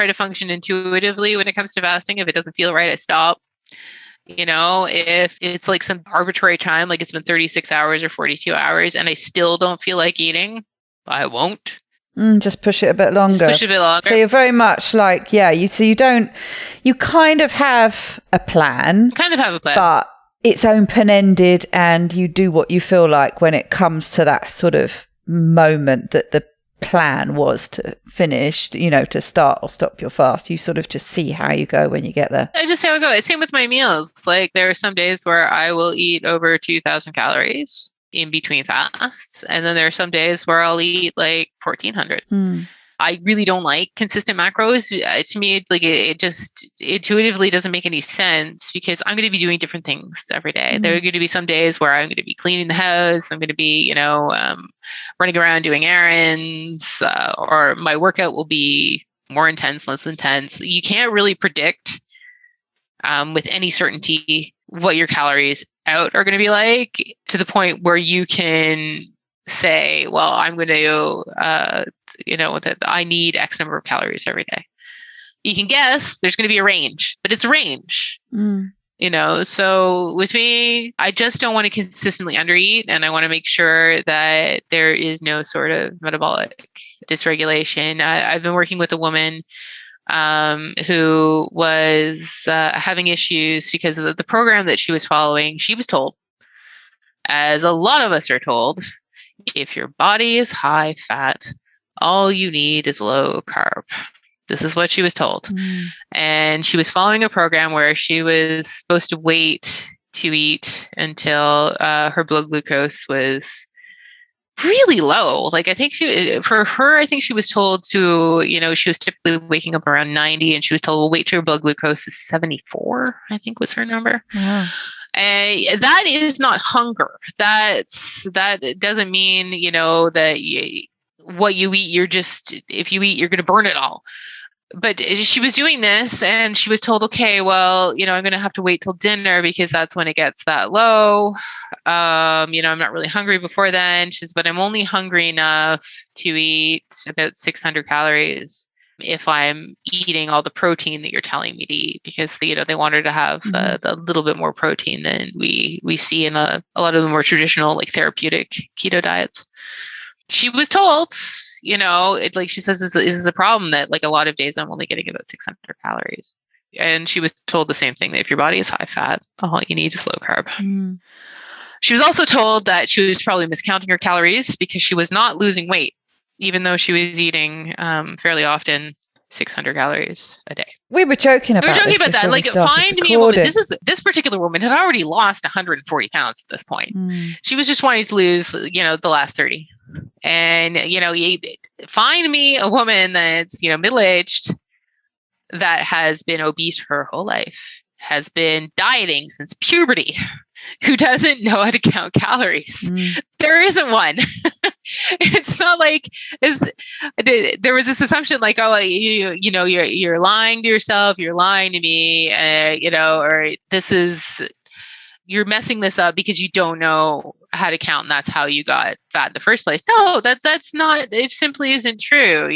to function intuitively when it comes to fasting. If it doesn't feel right, I stop. If it's like some arbitrary time, like it's been 36 hours or 42 hours and I still don't feel like eating, I won't. Just push it a bit longer. So you're very much like, you kind of have a plan. But it's open-ended and you do what you feel like when it comes to that sort of moment that the plan was to finish, to start or stop your fast. You sort of just see how you go when you get there. I just see how I go. It's same with my meals. Like there are some days where I will eat over 2,000 calories in between fasts, and then there are some days where I'll eat like 1,400. I really don't like consistent macros. To me, like it just intuitively doesn't make any sense because I'm going to be doing different things every day. There are going to be some days where I'm going to be cleaning the house. I'm going to be, running around doing errands, or my workout will be more intense, less intense. You can't really predict with any certainty what your calories out are going to be like, to the point where you can say, well, I'm going to, that I need X number of calories every day. You can guess there's going to be a range, but it's a range. So with me, I just don't want to consistently undereat, and I want to make sure that there is no sort of metabolic dysregulation. I've been working with a woman who was having issues because of the program that she was following. She was told, as a lot of us are told, if your body is high fat, all you need is low carb. This is what she was told. And she was following a program where she was supposed to wait to eat until her blood glucose was really low. Like I think she was told to, she was typically waking up around 90, and she was told, well, wait till your blood glucose is 74, I think was her number. Wow. And that is not hunger. That doesn't mean, that what you eat, if you eat, you're going to burn it all. But she was doing this and she was told, okay, well, I'm going to have to wait till dinner because that's when it gets that low. I'm not really hungry before then. She says, but I'm only hungry enough to eat about 600 calories if I'm eating all the protein that you're telling me to eat, because they want her to have a little bit more protein than we see in a lot of the more traditional, like, therapeutic keto diets. She was told, like she says, this is a problem that, like, a lot of days I'm only getting about 600 calories. And she was told the same thing, that if your body is high fat, all you need is low carb. She was also told that she was probably miscounting her calories because she was not losing weight, even though she was eating fairly often 600 calories a day. We were joking about that. Like, find me a woman. This particular woman had already lost 140 pounds at this point. She was just wanting to lose, the last 30. And, find me a woman that's, middle-aged, that has been obese her whole life, has been dieting since puberty, who doesn't know how to count calories. There isn't one. It's not like there was this assumption, like, oh, you're lying to yourself, you're lying to me, or you're messing this up because you don't know how to count, and that's how you got fat in the first place. No, that's not. It simply isn't true.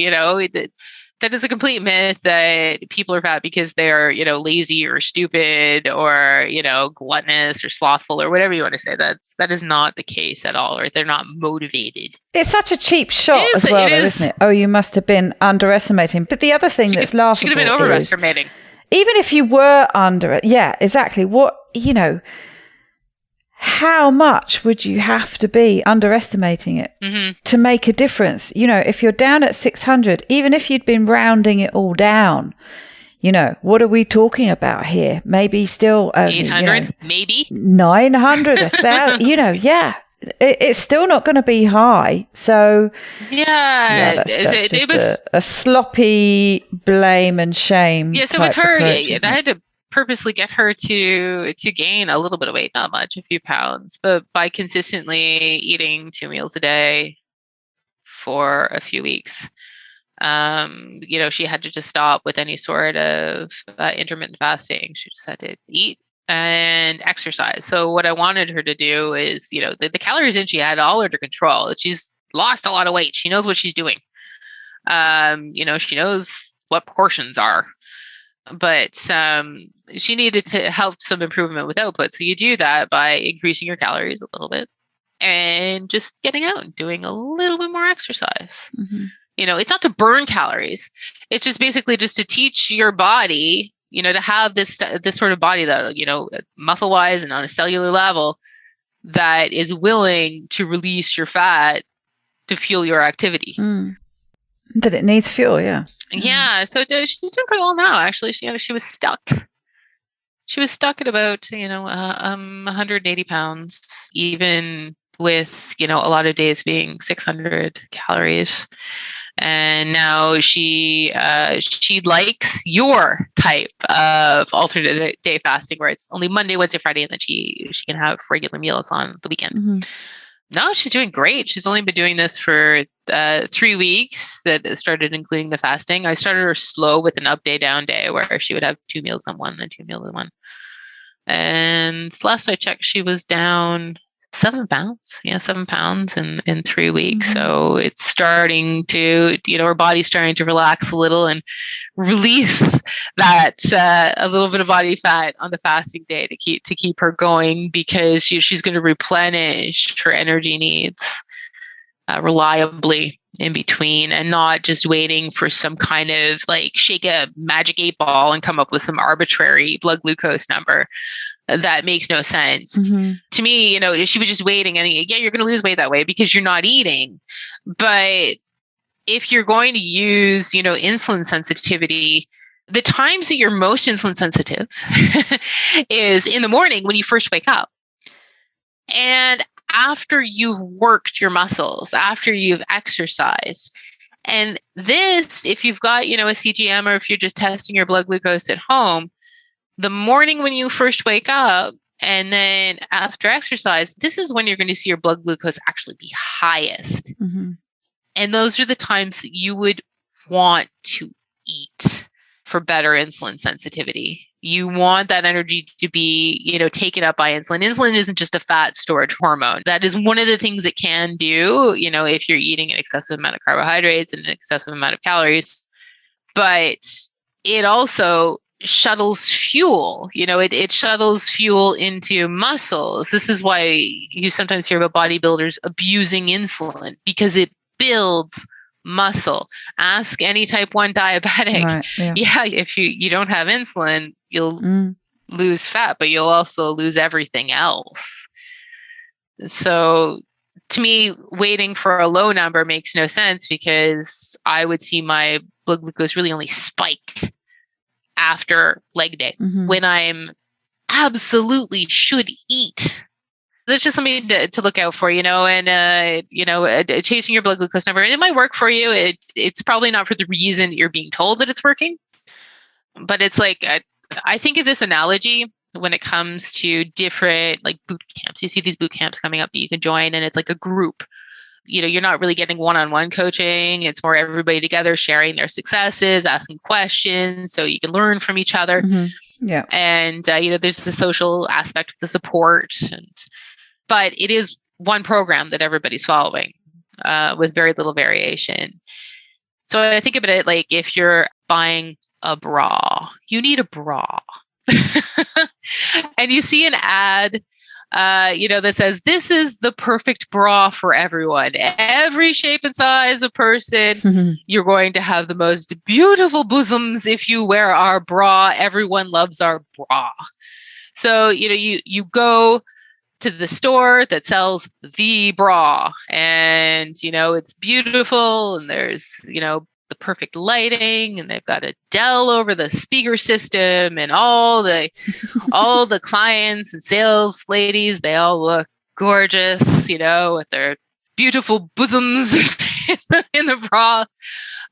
That is a complete myth that people are fat because they're, lazy or stupid or, gluttonous or slothful or whatever you want to say. That is not the case at all, or they're not motivated. It's such a cheap shot as well, though, isn't it? Oh, you must have been underestimating. But the other thing that's laughable, she could have been overestimating. Even if you were yeah, exactly. What, how much would you have to be underestimating it to make a difference? If you're down at 600, even if you'd been rounding it all down, what are we talking about here? Maybe still 800, maybe 900, 1,000, yeah. It's still not going to be high. So it was a sloppy blame and shame. Yeah. So with her, I had to purposely get her to gain a little bit of weight, not much, a few pounds, but by consistently eating 2 meals a day for a few weeks. She had to just stop with any sort of intermittent fasting. She just had to eat and exercise. So what I wanted her to do is, the calories in, she had all under control. She's lost a lot of weight. She knows what she's doing. She knows what portions are. But she needed to help some improvement with output. So you do that by increasing your calories a little bit and just getting out and doing a little bit more exercise. It's not to burn calories. It's just basically just to teach your body, to have this sort of body that, muscle wise and on a cellular level, that is willing to release your fat to fuel your activity. That it needs fuel, yeah. Yeah, so she's doing quite well now. Actually, she was stuck. She was stuck at about 180 pounds, even with a lot of days being 600 calories. And now she likes your type of alternate day fasting, where it's only Monday, Wednesday, Friday, and then she can have regular meals on the weekend. No, she's doing great. She's only been doing this for 3 weeks that started including the fasting. I started her slow with an up day, down day, where she would have 2 meals on one, then 2 meals on one. And last I checked, she was down 7 pounds. Yeah, 7 pounds in 3 weeks. So it's starting to, her body's starting to relax a little and release that a little bit of body fat on the fasting day to keep her going, because she's going to replenish her energy needs reliably in between, and not just waiting for some kind of, like, shake a magic 8 ball and come up with some arbitrary blood glucose number that makes no sense. To me, she was just waiting, and yeah, you're going to lose weight that way because you're not eating. But if you're going to use, insulin sensitivity, the times that you're most insulin sensitive is in the morning when you first wake up, and after you've worked your muscles, after you've exercised. And this, if you've got, a CGM, or if you're just testing your blood glucose at home, the morning when you first wake up and then after exercise, this is when you're going to see your blood glucose actually be highest. And those are the times that you would want to eat for better insulin sensitivity. You want that energy to be, taken up by insulin. Insulin isn't just a fat storage hormone. That is one of the things it can do, if you're eating an excessive amount of carbohydrates and an excessive amount of calories. but it also shuttles fuel. It shuttles fuel into muscles. This is why you sometimes hear about bodybuilders abusing insulin, because it builds muscle. Ask any type 1 diabetic. Right, yeah, if you don't have insulin, you'll lose fat, but you'll also lose everything else. So to me, waiting for a low number makes no sense, because I would see my blood glucose really only spike after leg day when I'm absolutely should eat. That's just something to look out for, and, chasing your blood glucose number. It might work for you. It's probably not for the reason that you're being told that it's working. But it's like, I think of this analogy when it comes to different like boot camps. You see these boot camps coming up that you can join, and it's like a group. You're not really getting one-on-one coaching. It's more everybody together sharing their successes, asking questions so you can learn from each other. Yeah. And, there's the social aspect of the support. But it is one program that everybody's following with very little variation. So I think about it like if you're buying a bra, you need a bra. And you see an ad that says, this is the perfect bra for everyone. Every shape and size of person. You're going to have the most beautiful bosoms if you wear our bra. Everyone loves our bra. So, you go to the store that sells the bra, and, it's beautiful, and there's, the perfect lighting, and they've got Adele over the speaker system, and all the clients and sales ladies, they all look gorgeous, with their beautiful bosoms in the bra.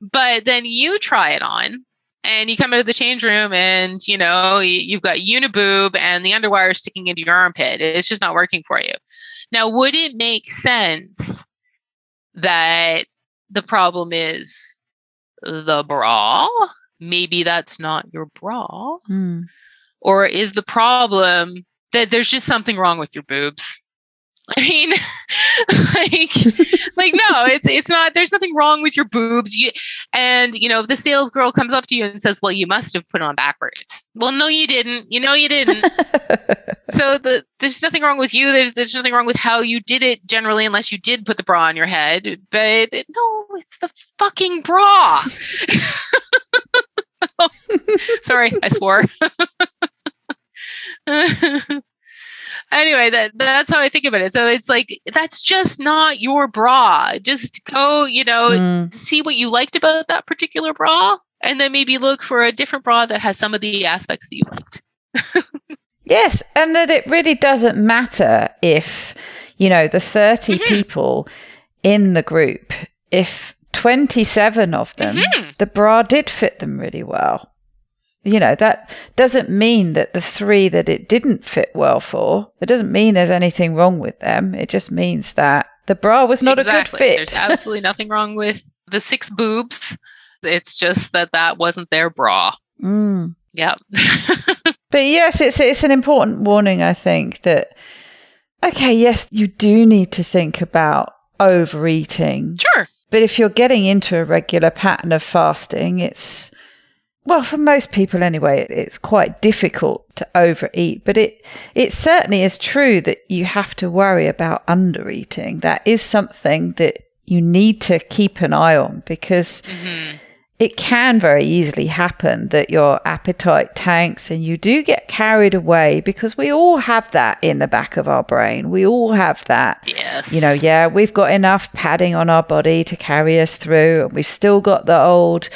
But then you try it on, and you come out of the change room, and you've got uniboob and the underwire sticking into your armpit. It's just not working for you. Now, would it make sense that the problem is the bra? Maybe that's not your bra. Or is the problem that there's just something wrong with your boobs? I mean, like no, it's not. There's nothing wrong with your boobs. If the sales girl comes up to you and says, "Well, you must have put it on backwards." Well, no, you didn't. You didn't. So there's nothing wrong with you. There's nothing wrong with how you did it generally, unless you did put the bra on your head. But no, it's the fucking bra. Sorry, I swore. Anyway, that's how I think about it. So it's like, that's just not your bra. Just go, see what you liked about that particular bra, and then maybe look for a different bra that has some of the aspects that you liked. Yes, and that it really doesn't matter if, the 30 people in the group, if 27 of them, the bra did fit them really well. That doesn't mean that the 3 that it didn't fit well for, it doesn't mean there's anything wrong with them. It just means that the bra was not a good fit. There's absolutely nothing wrong with the 6 boobs. It's just that wasn't their bra. Yeah. But yes, it's an important warning, I think, that, okay, yes, you do need to think about overeating. Sure. But if you're getting into a regular pattern of fasting, well, for most people anyway, it's quite difficult to overeat, but it certainly is true that you have to worry about undereating. That is something that you need to keep an eye on, because it can very easily happen that your appetite tanks and you do get carried away, because we all have that in the back of our brain. We all have that. Yes. We've got enough padding on our body to carry us through, and we've still got the old,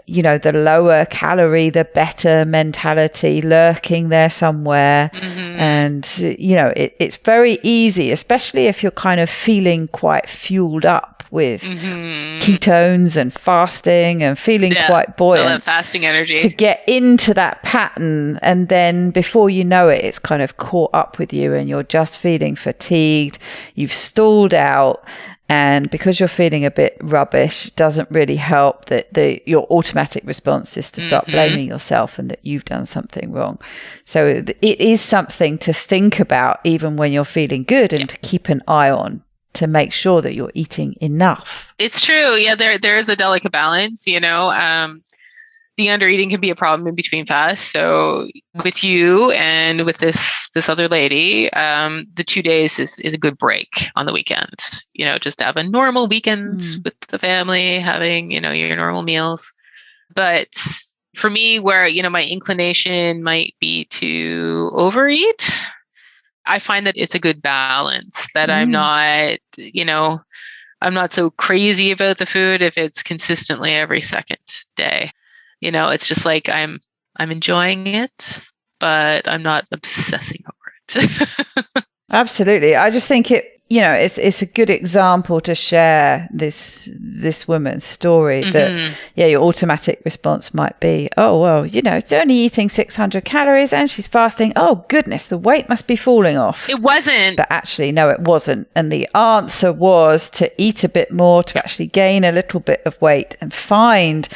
the lower calorie, the better mentality lurking there somewhere. And, it's very easy, especially if you're kind of feeling quite fueled up with ketones and fasting and feeling quite buoyant. Fasting energy. To get into that pattern. And then before you know it, it's kind of caught up with you and you're just feeling fatigued. You've stalled out. And because you're feeling a bit rubbish, it doesn't really help that your automatic response is to start blaming yourself and that you've done something wrong. So it is something to think about even when you're feeling good, and to keep an eye on, to make sure that you're eating enough. It's true. Yeah, there is a delicate balance, the undereating can be a problem in between fasts. So with you and with this other lady, the 2 days is a good break on the weekend. Just to have a normal weekend with the family, having your normal meals. But for me, where my inclination might be to overeat, I find that it's a good balance. That I'm not so crazy about the food if it's consistently every second day. It's just like I'm enjoying it, but I'm not obsessing over it. Absolutely. I just think it's a good example to share this woman's story that, your automatic response might be, oh, well, it's only eating 600 calories and she's fasting. Oh, goodness, the weight must be falling off. It wasn't. But actually, no, it wasn't. And the answer was to eat a bit more, to actually gain a little bit of weight and find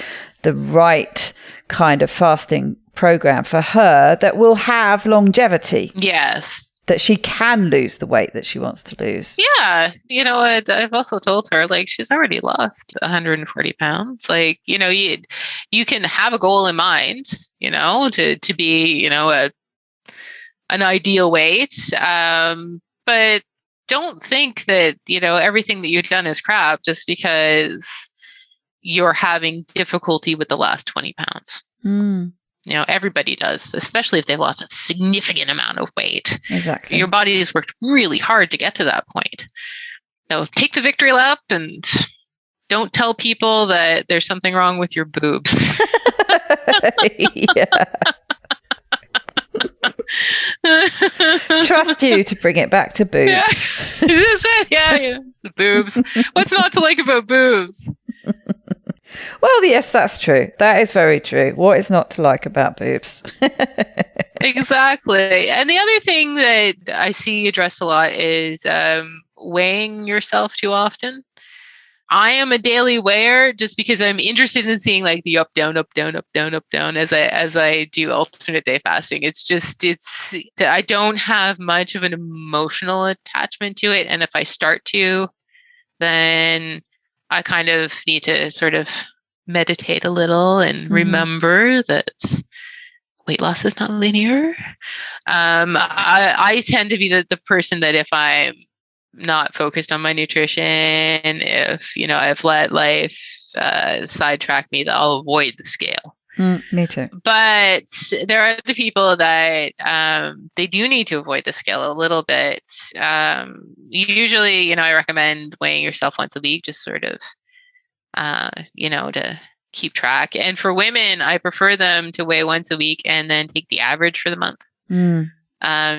the right kind of fasting program for her that will have longevity. Yes. That she can lose the weight that she wants to lose. Yeah. I've also told her, like, she's already lost 140 pounds. Like, you can have a goal in mind, to be, an ideal weight. But don't think that, everything that you've done is crap just because you're having difficulty with the last 20 pounds. Everybody does, especially if they've lost a significant amount of weight. Exactly. Your body has worked really hard to get to that point. So take the victory lap and don't tell people that there's something wrong with your boobs. Trust you to bring it back to boobs. Yeah. Is this it? Yeah. The boobs. What's not to like about boobs? Well, yes, that's true. That is very true. What is not to like about boobs? Exactly. And the other thing that I see addressed a lot is weighing yourself too often. I am a daily weigher just because I'm interested in seeing like the up, down, up, down, up, down, up, down as I do alternate day fasting. I don't have much of an emotional attachment to it. And if I start to, then I kind of need to sort of meditate a little and remember that weight loss is not linear. I tend to be the person that if I'm not focused on my nutrition, if, I've let life sidetrack me, that I'll avoid the scale. Me too. But there are the people that they do need to avoid the scale a little bit. Usually, I recommend weighing yourself once a week, just sort of, to keep track. And for women, I prefer them to weigh once a week and then take the average for the month.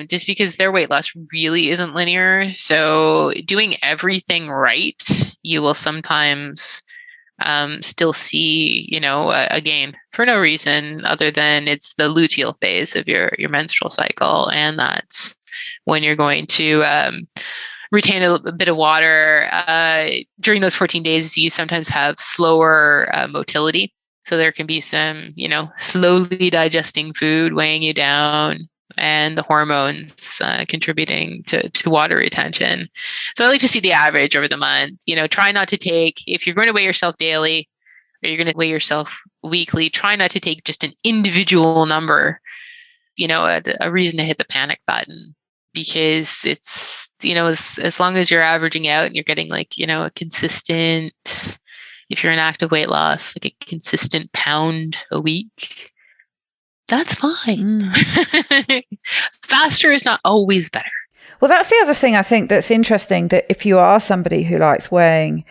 Just because their weight loss really isn't linear. So doing everything right, you will sometimes still see, a gain for no reason other than it's the luteal phase of your menstrual cycle. And that's when you're going to retain a bit of water. During those 14 days, you sometimes have slower motility. So there can be some, slowly digesting food weighing you down and the hormones contributing to water retention. So I like to see the average over the month. Try not to take, if you're going to weigh yourself daily or you're going to weigh yourself weekly, try not to take just an individual number, a reason to hit the panic button, because it's, as long as you're averaging out and you're getting like, a consistent, if you're in active weight loss, like a consistent pound a week, that's fine. Faster is not always better. Well, that's the other thing I think that's interesting, that if you are somebody who likes weighing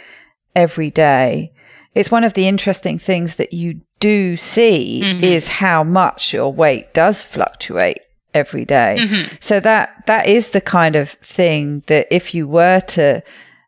every day, it's one of the interesting things that you do see is how much your weight does fluctuate every day. So that is the kind of thing that if you were to,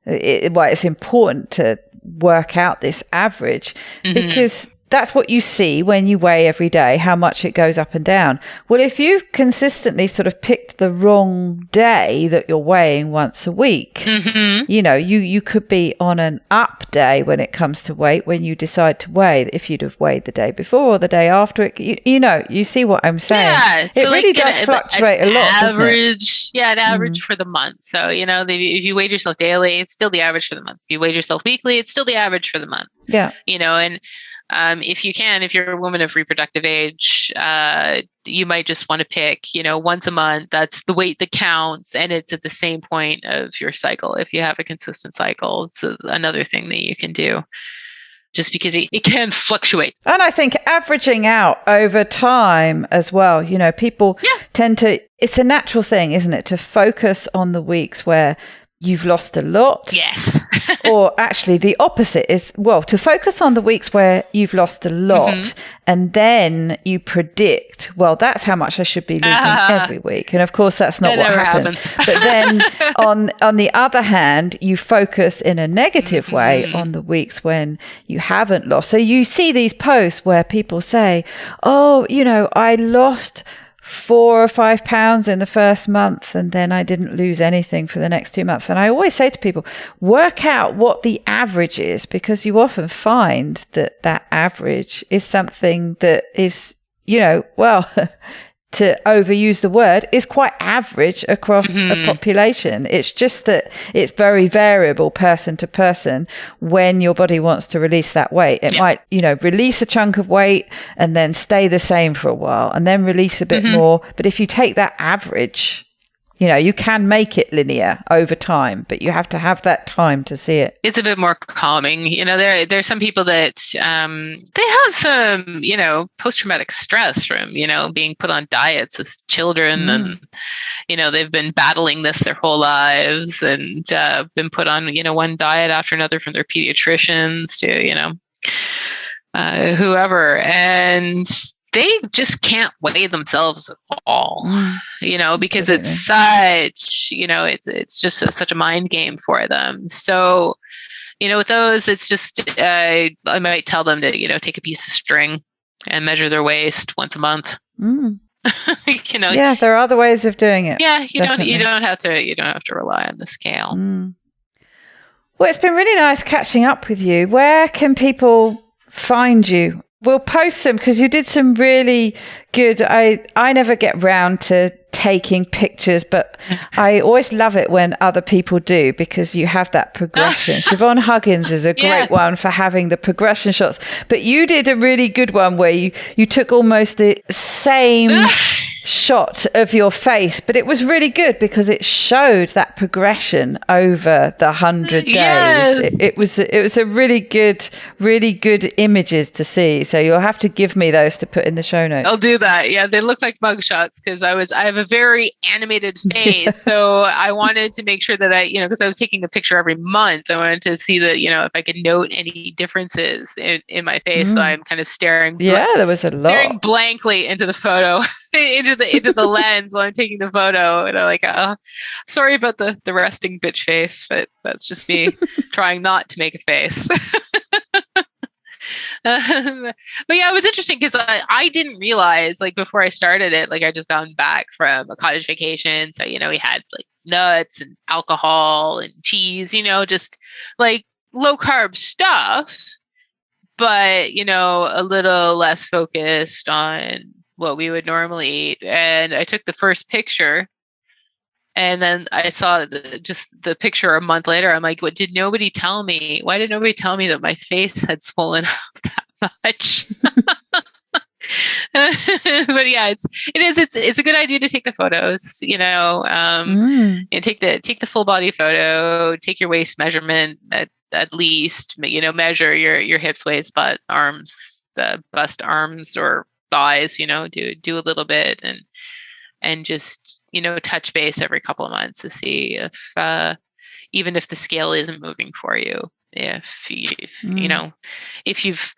it's important to work out this average, because that's what you see when you weigh every day, how much it goes up and down. Well, if you've consistently sort of picked the wrong day that you're weighing once a week, you could be on an up day when it comes to weight when you decide to weigh. If you'd have weighed the day before or the day after it, you see what I'm saying. Yeah, so it really does fluctuate a lot, average, doesn't it? Yeah, an average for the month. So, if you weighed yourself daily, it's still the average for the month. If you weighed yourself weekly, it's still the average for the month. Yeah. And if you can, if you're a woman of reproductive age, you might just want to pick, once a month. That's the weight that counts, and it's at the same point of your cycle. If you have a consistent cycle, it's another thing that you can do. Just because it can fluctuate. And I think averaging out over time as well, people tend to, it's a natural thing, isn't it, to focus on the weeks where you've lost a lot. Yes. Or actually the opposite is, to focus on the weeks where you've lost a lot and then you predict, that's how much I should be losing every week. And of course, that's not what happens. But then on the other hand, you focus in a negative way on the weeks when you haven't lost. So you see these posts where people say, I lost 4 or 5 pounds in the first month and then I didn't lose anything for the next 2 months. And I always say to people, work out what the average is, because you often find that average is something that is, to overuse the word, is quite average across a population. It's just that it's very variable person to person when your body wants to release that weight. It might, release a chunk of weight and then stay the same for a while and then release a bit more. But if you take that average, you can make it linear over time, but you have to have that time to see it. It's a bit more calming. There's some people that they have some, post-traumatic stress from, being put on diets as children and, they've been battling this their whole lives and been put on, one diet after another from their pediatricians to, whoever. And they just can't weigh themselves at all, because it's such, it's just such a mind game for them. So, with those, it's just, I might tell them to, take a piece of string and measure their waist once a month. Yeah, there are other ways of doing it. Yeah, you don't have to rely on the scale. Well, it's been really nice catching up with you. Where can people find you? We'll post them because you did some really good. I never get round to taking pictures, but I always love it when other people do, because you have that progression. Siobhan Huggins is a great one for having the progression shots, but you did a really good one where you took almost the same shot of your face, but it was really good because it showed that progression over the 100 days. It was a really good images to see. So you'll have to give me those to put in the show notes. I'll do that. Yeah, they look like mug shots because I have a very animated face. So I wanted to make sure that because I was taking a picture every month, I wanted to see that, if I could note any differences in my face. So I'm kind of staring. There was a lot. Staring blankly into the photo, into the lens while I'm taking the photo, and I'm like, sorry about the resting bitch face, but that's just me trying not to make a face. But yeah, it was interesting because I didn't realize, like, before I started it, like, I just gotten back from a cottage vacation, so we had like nuts and alcohol and cheese, just like low carb stuff, but a little less focused on what we would normally eat. And I took the first picture, and then I saw the picture a month later. I'm like, what did nobody tell me? Why did nobody tell me that my face had swollen up that much? But yeah, it's a good idea to take the photos, take the full body photo, take your waist measurement at least, measure your hips, waist, butt, arms, bust, arms, or thighs, do a little bit and just, touch base every couple of months to see if, even if the scale isn't moving for you, if you've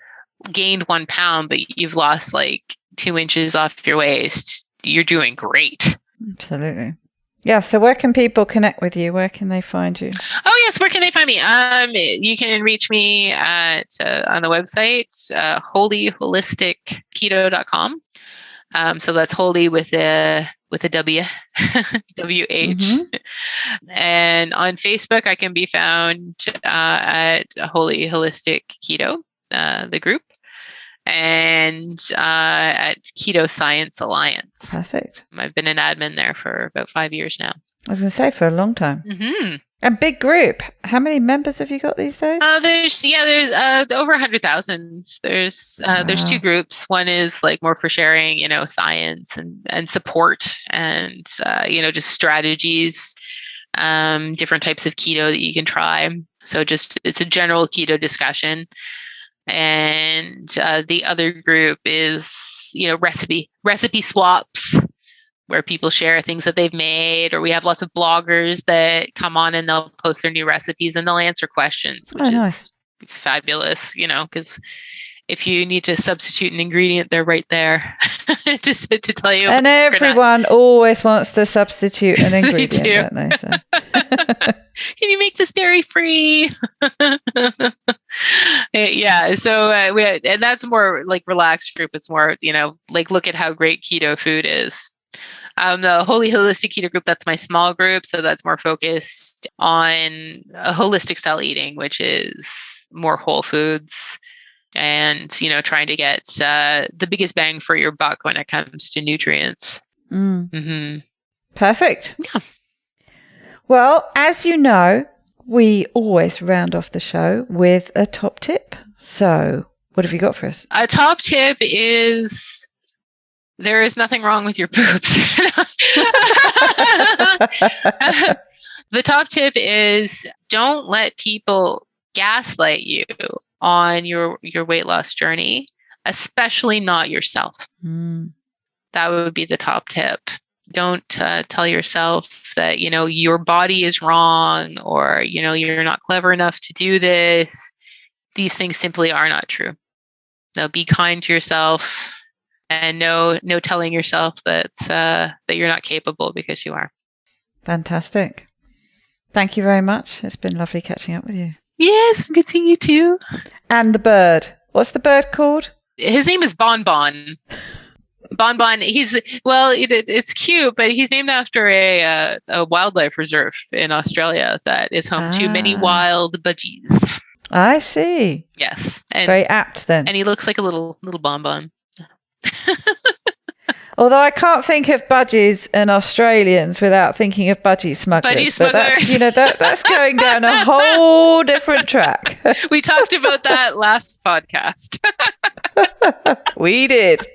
gained 1 pound, but you've lost like 2 inches off your waist, you're doing great. Absolutely. Yeah. So where can people connect with you? Where can they find you? Oh yes. Where can they find me? You can reach me at, on the website, holyholisticketo.com. So that's holy with a W, WH. And on Facebook, I can be found at Holy Holistic Keto, the group, and at Keto Science Alliance. Perfect. I've been an admin there for about 5 years now. I was going to say, for a long time. A big group. How many members have you got these days? There's over 100,000. There's two groups. One is like more for sharing, science and support and just strategies, different types of keto that you can try. So it's a general keto discussion. And the other group is recipe swaps, where people share things that they've made, or we have lots of bloggers that come on and they'll post their new recipes and they'll answer questions, which is fabulous, because if you need to substitute an ingredient, they're right there to tell you. And everyone always wants to substitute an ingredient, don't they? So. Can you make this dairy free? Yeah. So and that's more like relaxed group. It's more, like look at how great keto food is. The Holy Holistic Keto group, that's my small group. So that's more focused on a holistic style eating, which is more whole foods and, trying to get the biggest bang for your buck when it comes to nutrients. Mm-hmm. Perfect. Yeah. Well, as you know, we always round off the show with a top tip. So what have you got for us? A top tip is... there is nothing wrong with your poops. The top tip is don't let people gaslight you on your weight loss journey, especially not yourself. That would be the top tip. Don't tell yourself that, your body is wrong or, you're not clever enough to do this. These things simply are not true. Now, be kind to yourself. And no telling yourself that you're not capable, because you are. Fantastic. Thank you very much. It's been lovely catching up with you. Yes, good seeing you too. And the bird. What's the bird called? His name is Bon Bon. Bon Bon. It's cute, but he's named after a wildlife reserve in Australia that is home to many wild budgies. I see. Yes. Very apt then. And he looks like a little bonbon. Although I can't think of budgies and Australians without thinking of budgie smugglers. Budgie smugglers. But that's going down a whole different track. We talked about that last podcast. We did.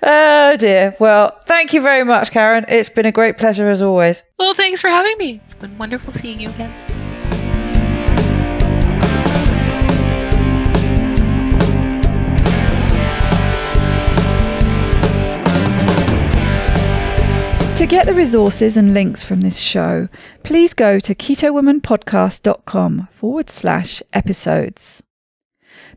Oh dear. Well, thank you very much, Karen. It's been a great pleasure as always. Well, thanks for having me. It's been wonderful seeing you again. To get the resources and links from this show, please go to ketowomanpodcast.com/episodes.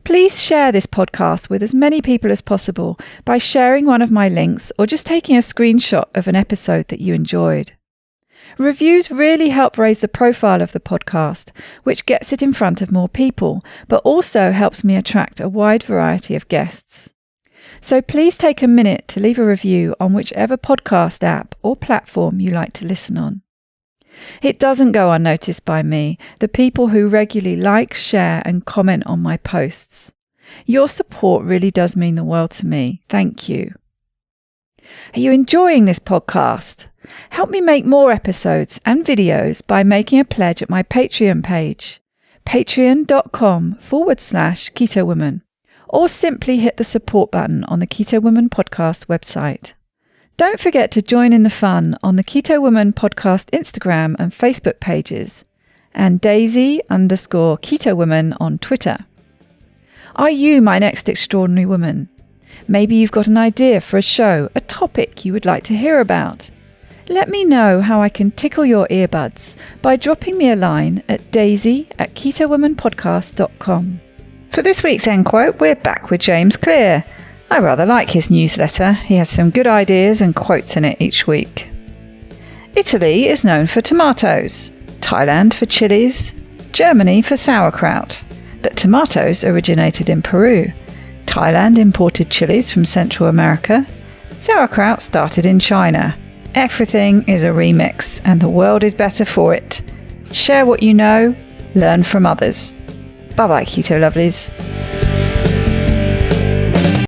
Please share this podcast with as many people as possible by sharing one of my links or just taking a screenshot of an episode that you enjoyed. Reviews really help raise the profile of the podcast, which gets it in front of more people, but also helps me attract a wide variety of guests. So please take a minute to leave a review on whichever podcast app or platform you like to listen on. It doesn't go unnoticed by me, the people who regularly like, share and comment on my posts. Your support really does mean the world to me. Thank you. Are you enjoying this podcast? Help me make more episodes and videos by making a pledge at my Patreon page, patreon.com/KetoWoman. Or simply hit the support button on the Keto Woman Podcast website. Don't forget to join in the fun on the Keto Woman Podcast Instagram and Facebook pages, and Daisy_Keto Woman on Twitter. Are you my next extraordinary woman? Maybe you've got an idea for a show, a topic you would like to hear about. Let me know how I can tickle your earbuds by dropping me a line at daisy@ketowomanpodcast.com. For this week's end quote, we're back with James Clear. I rather like his newsletter. He has some good ideas and quotes in it each week. Italy is known for tomatoes, Thailand for chilies, Germany for sauerkraut. But tomatoes originated in Peru. Thailand imported chilies from Central America. Sauerkraut started in China. Everything is a remix, and the world is better for it. Share what you know, learn from others. Bye-bye, Keto Lovelies.